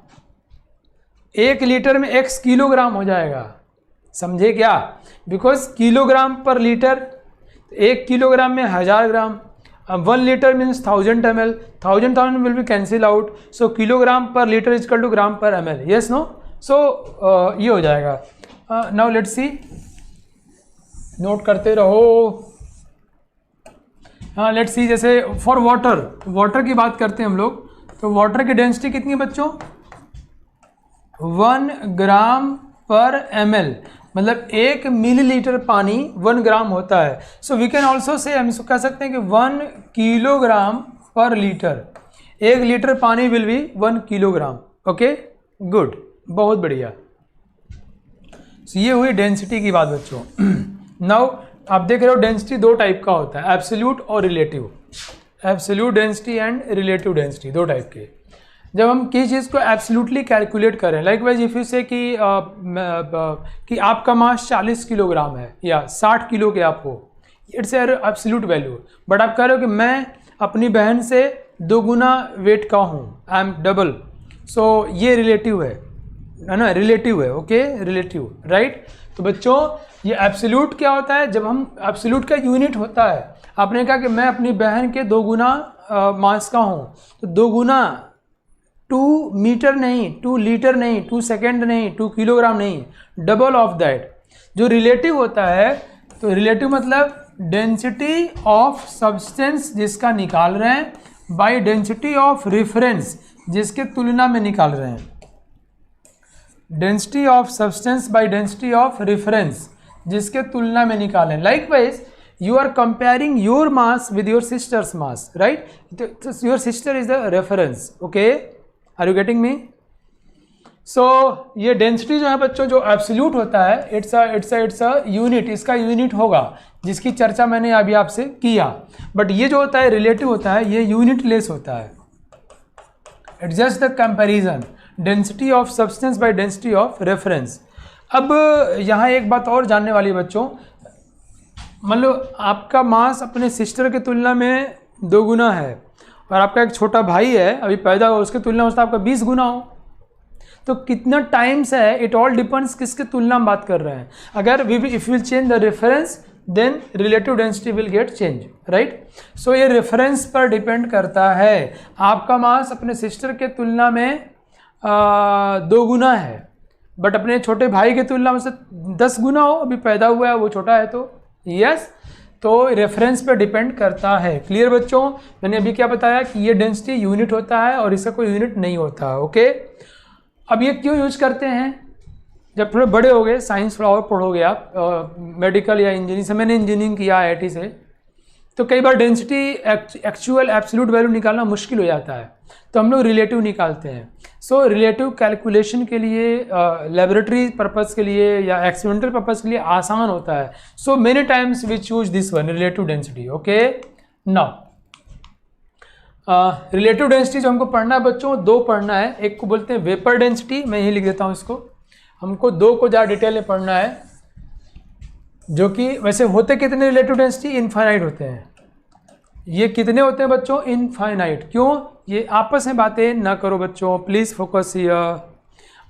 1 लीटर में x किलोग्राम हो जाएगा। समझे क्या? बिकॉज किलोग्राम पर लीटर, 1 किलोग्राम में 1000 ग्राम। अब 1 litre means 1000 ml, 1000 will be cancel out, so kilogram पर लीटर इज इक्वल टू ग्राम पर ml। Yes no? सो ये हो जाएगा। नाउ लेट्स सी, नोट करते रहो। हाँ लेट्स सी, जैसे फॉर वाटर की बात करते हैं हम लोग, तो वाटर की डेंसिटी कितनी है बच्चों? 1 ग्राम पर ml, मतलब 1 मिलीलीटर पानी 1 ग्राम होता है। सो वी कैन ऑल्सो से, हम इसको कह सकते हैं कि 1 किलोग्राम पर लीटर। 1 लीटर पानी will be 1 kilogram. Okay good, बहुत बढ़िया। so, ये हुई डेंसिटी की बात बच्चों। नाउ आप देख रहे हो डेंसिटी 2 टाइप का होता है, एब्सोल्यूट और relative. Absolute density and relative density, 2 type के। जब हम किसी चीज़ को एब्सोल्युटली कैलकुलेट करें, लाइक वाइज इफ यू से कि आपका मास 40 किलोग्राम है या 60 किलो के आप हो, इट्स एब्सोल्यूट वैल्यू। बट आप कह रहे हो कि मैं अपनी बहन से 2 गुना वेट का हूँ, आई एम डबल, सो ये रिलेटिव है ना, रिलेटिव है। Okay relative, right. तो बच्चों ये एब्सोल्यूट क्या होता है? जब हम एब्सोल्यूट का यूनिट होता है, आपने कहा कि मैं अपनी बहन के 2 गुना मास का हूँ, तो 2 गुना 2 मीटर नहीं, 2 लीटर नहीं, 2 सेकेंड नहीं, 2 किलोग्राम नहीं, डबल ऑफ दैट। जो रिलेटिव होता है, तो रिलेटिव मतलब डेंसिटी ऑफ सब्सटेंस जिसका निकाल रहे हैं बाय डेंसिटी ऑफ रेफरेंस जिसके तुलना में निकाल रहे हैं। Density of substance by density of reference जिसके तुलना में निकालें। Likewise you are comparing your mass with your sister's mass, right? Your sister is the reference. Okay, are you getting me? So ये डेंसिटी जो है बच्चों, जो एब्सोल्यूट होता है, इट्स अ यूनिट, इसका यूनिट होगा जिसकी चर्चा मैंने अभी आपसे किया। बट ये जो होता है रिलेटिव होता है, ये यूनिट लेस होता है। It's just the comparison, density of substance by density of reference. अब यहाँ एक बात और जानने वाली है बच्चों, मान लो आपका मास अपने सिस्टर की तुलना में 2 गुना है और आपका एक छोटा भाई है अभी पैदा हुआ, उसकी तुलना उसका आपका 20 गुना हो, तो कितना टाइम्स है, इट ऑल डिपेंड्स किसके तुलना में बात कर रहे हैं। अगर if will change the reference then relative density will get change, right. So ये रेफरेंस पर डिपेंड करता है। आपका मास अपने सिस्टर के तुलना में 2 गुना है, बट अपने छोटे भाई के तुलना में से 10 गुना हो, अभी पैदा हुआ है वो छोटा है तो यस, तो रेफरेंस पे डिपेंड करता है। क्लियर बच्चों, मैंने अभी क्या बताया कि ये डेंसिटी यूनिट होता है और इसका कोई यूनिट नहीं होता, ओके। अब ये क्यों यूज करते हैं, जब थोड़े बड़े हो गए, साइंस थोड़ा और पढ़ोगे आप, मेडिकल या इंजीनियरिंग से, मैंने इंजीनियरिंग किया IIT से, तो कई बार डेंसिटी एक्चुअल एब्सोल्यूट वैल्यू निकालना मुश्किल हो जाता है, तो हम लोग रिलेटिव निकालते हैं। सो रिलेटिव कैलकुलेशन के लिए, लेबोरेटरी पर्पस के लिए या एक्सपेरिमेंटल पर्पस के लिए आसान होता है। So many times we choose this one, relative density, okay. Now relative density जो हमको पढ़ना है बच्चों, 2 पढ़ना है। एक को बोलते हैं वेपर डेंसिटी, मैं यही लिख देता हूँ इसको, हमको 2 को ज़्यादा डिटेल में पढ़ना है, जो कि वैसे होते कितने रिलेटिव डेंसिटी, इनफाइनाइट होते हैं। ये कितने होते हैं बच्चों, इनफाइनाइट। क्यों, ये आपस में बातें ना करो बच्चों, प्लीज़ फोकस हियर।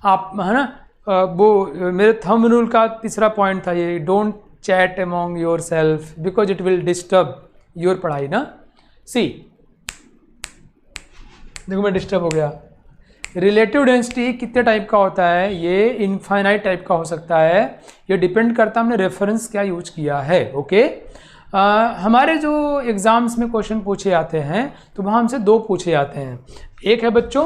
आप है ना, वो मेरे थंब रूल का तीसरा पॉइंट था ये, don't chat among your self because it will disturb your पढ़ाई ना। सी देखो मैं डिस्टर्ब हो गया। रिलेटिव डेंसिटी कितने टाइप का होता है, ये इनफाइनाइट टाइप का हो सकता है, ये डिपेंड करता है हमने रेफरेंस क्या यूज किया है, ओके। हमारे जो एग्ज़ाम्स में क्वेश्चन पूछे जाते हैं तो वहाँ हमसे 2 पूछे जाते हैं। एक है बच्चों,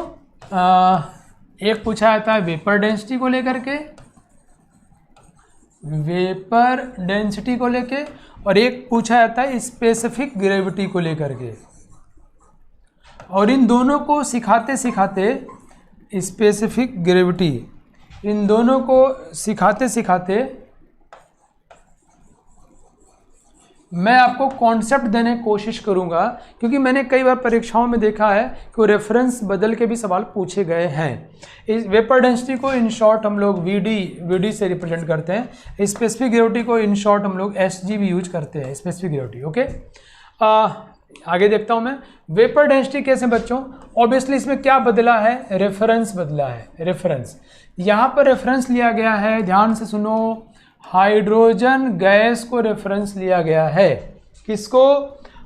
एक पूछा जाता है वेपर डेंसिटी को लेकर के, वेपर डेंसिटी को लेके, और एक पूछा जाता है स्पेसिफिक ग्रेविटी को लेकर के। और इन दोनों को सिखाते सिखाते, स्पेसिफिक ग्रेविटी, इन दोनों को सिखाते सिखाते मैं आपको कॉन्सेप्ट देने की कोशिश करूंगा, क्योंकि मैंने कई बार परीक्षाओं में देखा है कि वो रेफरेंस बदल के भी सवाल पूछे गए हैं। इस वेपर डेंसिटी को इन शॉर्ट हम लोग वीडी से रिप्रेजेंट करते हैं। स्पेसिफिक ग्रेविटी को इन शॉर्ट हम लोग SG भी यूज करते हैं, स्पेसिफिक ग्रेविटी, ओके। आगे देखता हूं मैं, वेपर डेंसिटी कैसे बच्चों, ऑब्वियसली इसमें क्या बदला है, रेफरेंस बदला है। रेफरेंस, यहाँ पर रेफरेंस लिया गया है, ध्यान से सुनो, हाइड्रोजन गैस को रेफरेंस लिया गया है। किसको,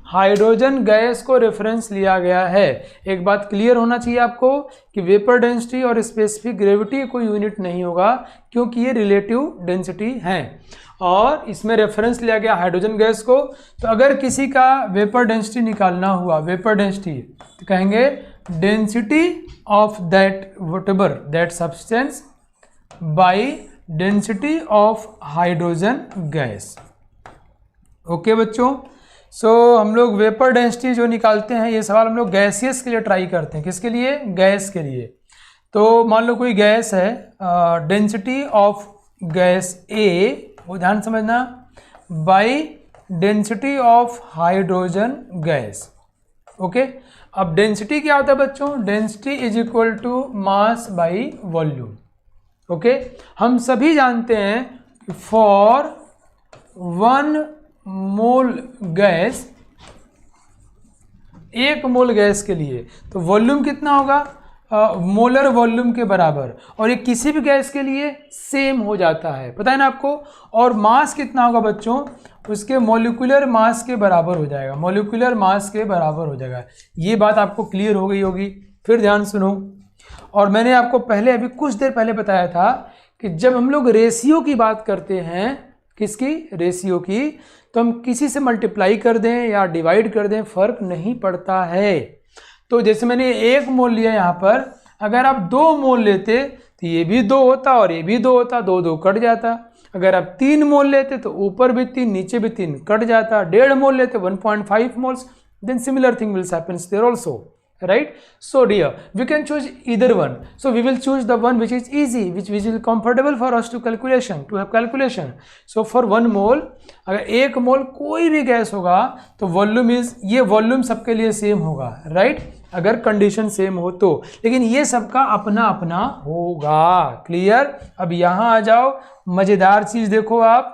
हाइड्रोजन गैस को रेफरेंस लिया गया है। एक बात क्लियर होना चाहिए आपको कि वेपर डेंसिटी और स्पेसिफिक ग्रेविटी कोई यूनिट नहीं होगा, क्योंकि ये रिलेटिव डेंसिटी हैं और इसमें रेफरेंस लिया गया हाइड्रोजन गैस को। तो अगर किसी का वेपर डेंसिटी निकालना हुआ, वेपर डेंसिटी, तो कहेंगे density of that whatever that substance by density of hydrogen gas, okay बच्चों। सो हम लोग वेपर डेंसिटी जो निकालते हैं, ये सवाल हम लोग गैसियस के लिए ट्राई करते हैं। किसके लिए, गैस के लिए। तो मान लो कोई गैस है, डेंसिटी ऑफ गैस A, वो ध्यान समझना, by density of hydrogen gas, okay. अब डेंसिटी क्या होता है बच्चों, density is equal to mass by volume, okay. हम सभी जानते हैं for 1 mole gas, 1 mole gas के लिए तो वॉल्यूम कितना होगा, मोलर वॉल्यूम के बराबर, और ये किसी भी गैस के लिए सेम हो जाता है, पता है ना आपको। और मास कितना होगा बच्चों, उसके मॉलिक्यूलर मास के बराबर हो जाएगा, मॉलिक्यूलर मास के बराबर हो जाएगा। ये बात आपको क्लियर हो गई होगी। फिर ध्यान सुनो, और मैंने आपको पहले अभी कुछ देर पहले बताया था कि जब हम लोग रेशियो की बात करते हैं, किसकी, रेशियो की, तो हम किसी से मल्टीप्लाई कर दें या डिवाइड कर दें, फर्क नहीं पड़ता है। तो जैसे मैंने 1 मोल लिया यहाँ पर, अगर आप 2 मोल लेते तो ये भी 2 होता और ये भी 2 होता, 2 2 कट जाता। अगर आप 3 मोल लेते तो ऊपर भी 3 नीचे भी 3 कट जाता। 1.5 मोल लेते 1.5 moles, then similar thing will happen there also, right? So dear, we can choose either one. So we will choose the one which is easy, which is comfortable for us to have calculation. So for 1 mole, अगर 1 मोल कोई भी गैस होगा तो वॉल्यूम ये वॉल्यूम सबके लिए सेम होगा, राइट? अगर कंडीशन सेम हो तो, लेकिन ये सबका अपना अपना होगा। क्लियर? अब यहाँ आ जाओ, मजेदार चीज देखो आप।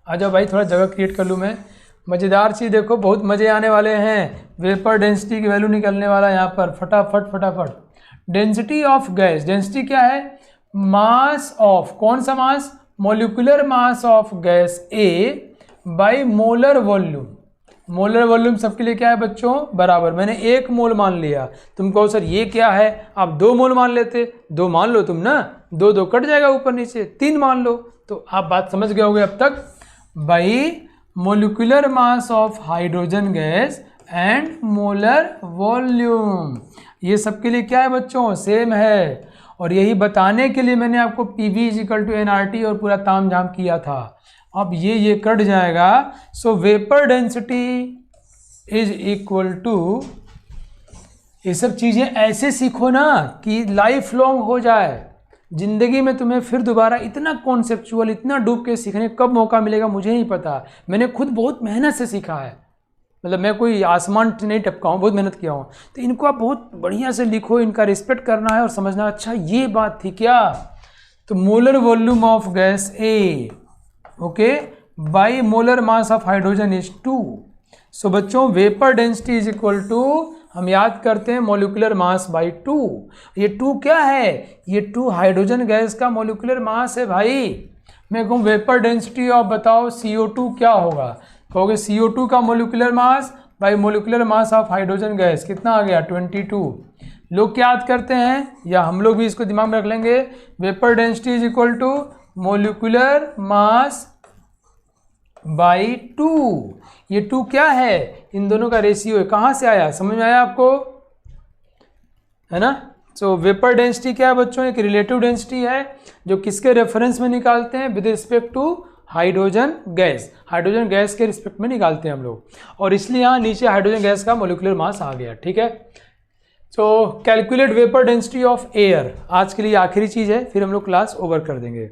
आ जाओ भाई, थोड़ा जगह क्रिएट कर लूँ मैं। मज़ेदार चीज़ देखो, बहुत मज़े आने वाले हैं। वेपर डेंसिटी की वैल्यू निकलने वाला है यहाँ पर, फटाफट फटाफट। डेंसिटी ऑफ गैस, डेंसिटी क्या है? मास ऑफ, कौन सा mass? Molecular mass of gas A by molar volume. Molar volume सबके लिए क्या है बच्चों? बराबर। मैंने 1 मोल मान लिया, तुम कहो सर ये क्या है, आप 2 मोल मान लेते। 2 मान लो तुम ना, 2 2 कट जाएगा ऊपर नीचे, 3 मान लो। तो आप बात समझ गए होगे अब तक। By molecular mass of hydrogen gas and molar volume, ये सबके लिए क्या है बच्चों? सेम है। और यही बताने के लिए मैंने आपको PV = nRT और पूरा ताम झाम किया था। अब ये कट जाएगा। So vapour density is equal to, ये सब चीज़ें ऐसे सीखो ना कि लाइफ लॉन्ग हो जाए। ज़िंदगी में तुम्हें फिर दोबारा इतना कॉन्सेप्चुअल, इतना डूब के सीखने कब मौका मिलेगा मुझे नहीं पता। मैंने खुद बहुत मेहनत से सीखा है, मतलब मैं कोई आसमान नहीं टपका हूँ, बहुत मेहनत किया हूँ। तो इनको आप बहुत बढ़िया से लिखो, इनका रिस्पेक्ट करना है और समझना, अच्छा ये बात थी क्या। तो molar volume of gas A, okay, by molar mass of hydrogen is 2। So बच्चों vapour density is equal to, हम याद करते हैं मोलिकुलर मास बाई 2। ये 2 क्या है? ये 2 हाइड्रोजन गैस का मोलिकुलर मास है भाई। मैं कहूँ वेपर डेंसिटी ऑफ, बताओ CO2 क्या होगा? कहोगे CO2 का molecular mass by molecular mass of hydrogen gas कितना आ गया? 22। लोग क्या याद करते हैं, या हम लोग भी इसको दिमाग में रख लेंगे, vapour density is equal to molecular mass by 2। ये 2 क्या है? इन दोनों का रेशियो है। कहाँ से आया, समझ में आया आपको? है ना। सो वेपर डेंसिटी क्या है बच्चों? एक रिलेटिव डेंसिटी है जो किसके रेफरेंस में निकालते हैं? With respect to hydrogen gas. Hydrogen gas के रिस्पेक्ट में निकालते हैं हम लोग, और इसलिए यहाँ नीचे हाइड्रोजन गैस का मोलिकुलर मास आ गया। ठीक है। So calculate vapour density of air, आज के लिए आखिरी चीज़ है, फिर हम लोग क्लास ओवर कर देंगे।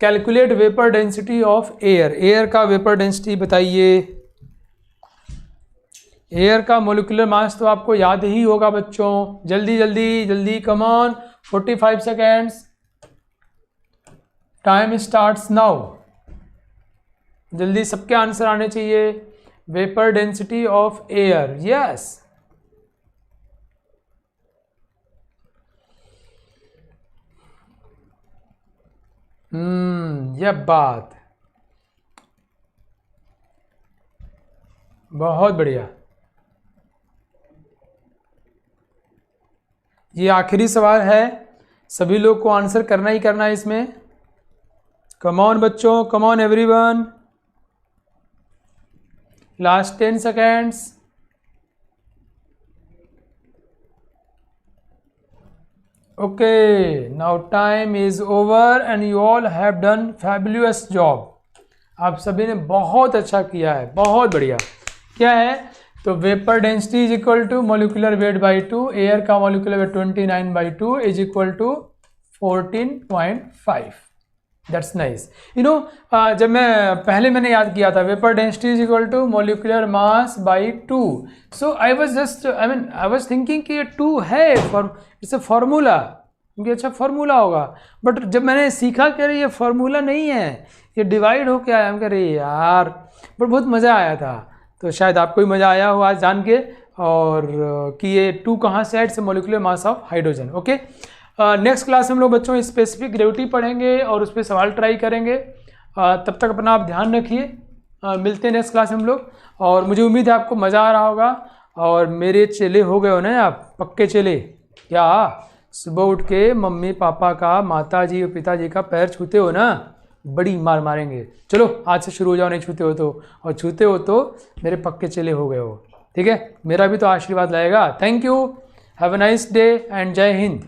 Calculate vapour density of air. Air का वेपर डेंसिटी बताइए। एयर का मोलिकुलर मास तो आपको याद ही होगा बच्चों। जल्दी जल्दी जल्दी, come on, 45 seconds, time starts now. जल्दी सबके आंसर आने चाहिए। Vapour density of air, yes. यह बात, बहुत बढ़िया। ये आखिरी सवाल है, सभी लोग को आंसर करना ही करना है इसमें। कम ऑन बच्चों, कम on everyone, last 10 seconds. Okay, now time is over and you all have done fabulous job. आप सभी ने बहुत अच्छा किया है, बहुत बढ़िया। क्या है? तो vapour density is equal to molecular weight by 2, air का molecular weight 29/2 is equal to 14.5। That's nice. You know, जब मैंने याद किया था vapour density is equal to molecular mass by 2, so I was thinking कि ये 2 है, इट्स अ फार्मूला, क्योंकि अच्छा फार्मूला होगा। बट जब मैंने सीखा कि ये फार्मूला नहीं है, ये डिवाइड होके आया, हम कह रहे यार, बट बहुत मज़ा आया था। तो शायद आपको भी मज़ा आया हो आज जान के, और कि ये 2 कहाँ से आए, से molecular mass of hydrogen. Okay, next class में हम लोग बच्चों स्पेसिफिक ग्रेविटी पढ़ेंगे और उस पर सवाल ट्राई करेंगे। तब तक अपना आप ध्यान रखिए। मिलते हैं नेक्स्ट क्लास में हम लोग, और मुझे उम्मीद है आपको मज़ा आ रहा होगा। और मेरे चेले हो गए हो ना आप, पक्के चेले। क्या सुबह उठ के मम्मी पापा का, माता जी और पिताजी का पैर छूते हो ना, बड़ी मार मारेंगे। चलो आज से शुरू हो जाओ, नहीं छूते हो तो, और छूते हो तो मेरे पक्के चेले हो गए हो। ठीक है, मेरा भी तो आशीर्वाद लगेगा। Thank you, have a nice day and जय हिंद।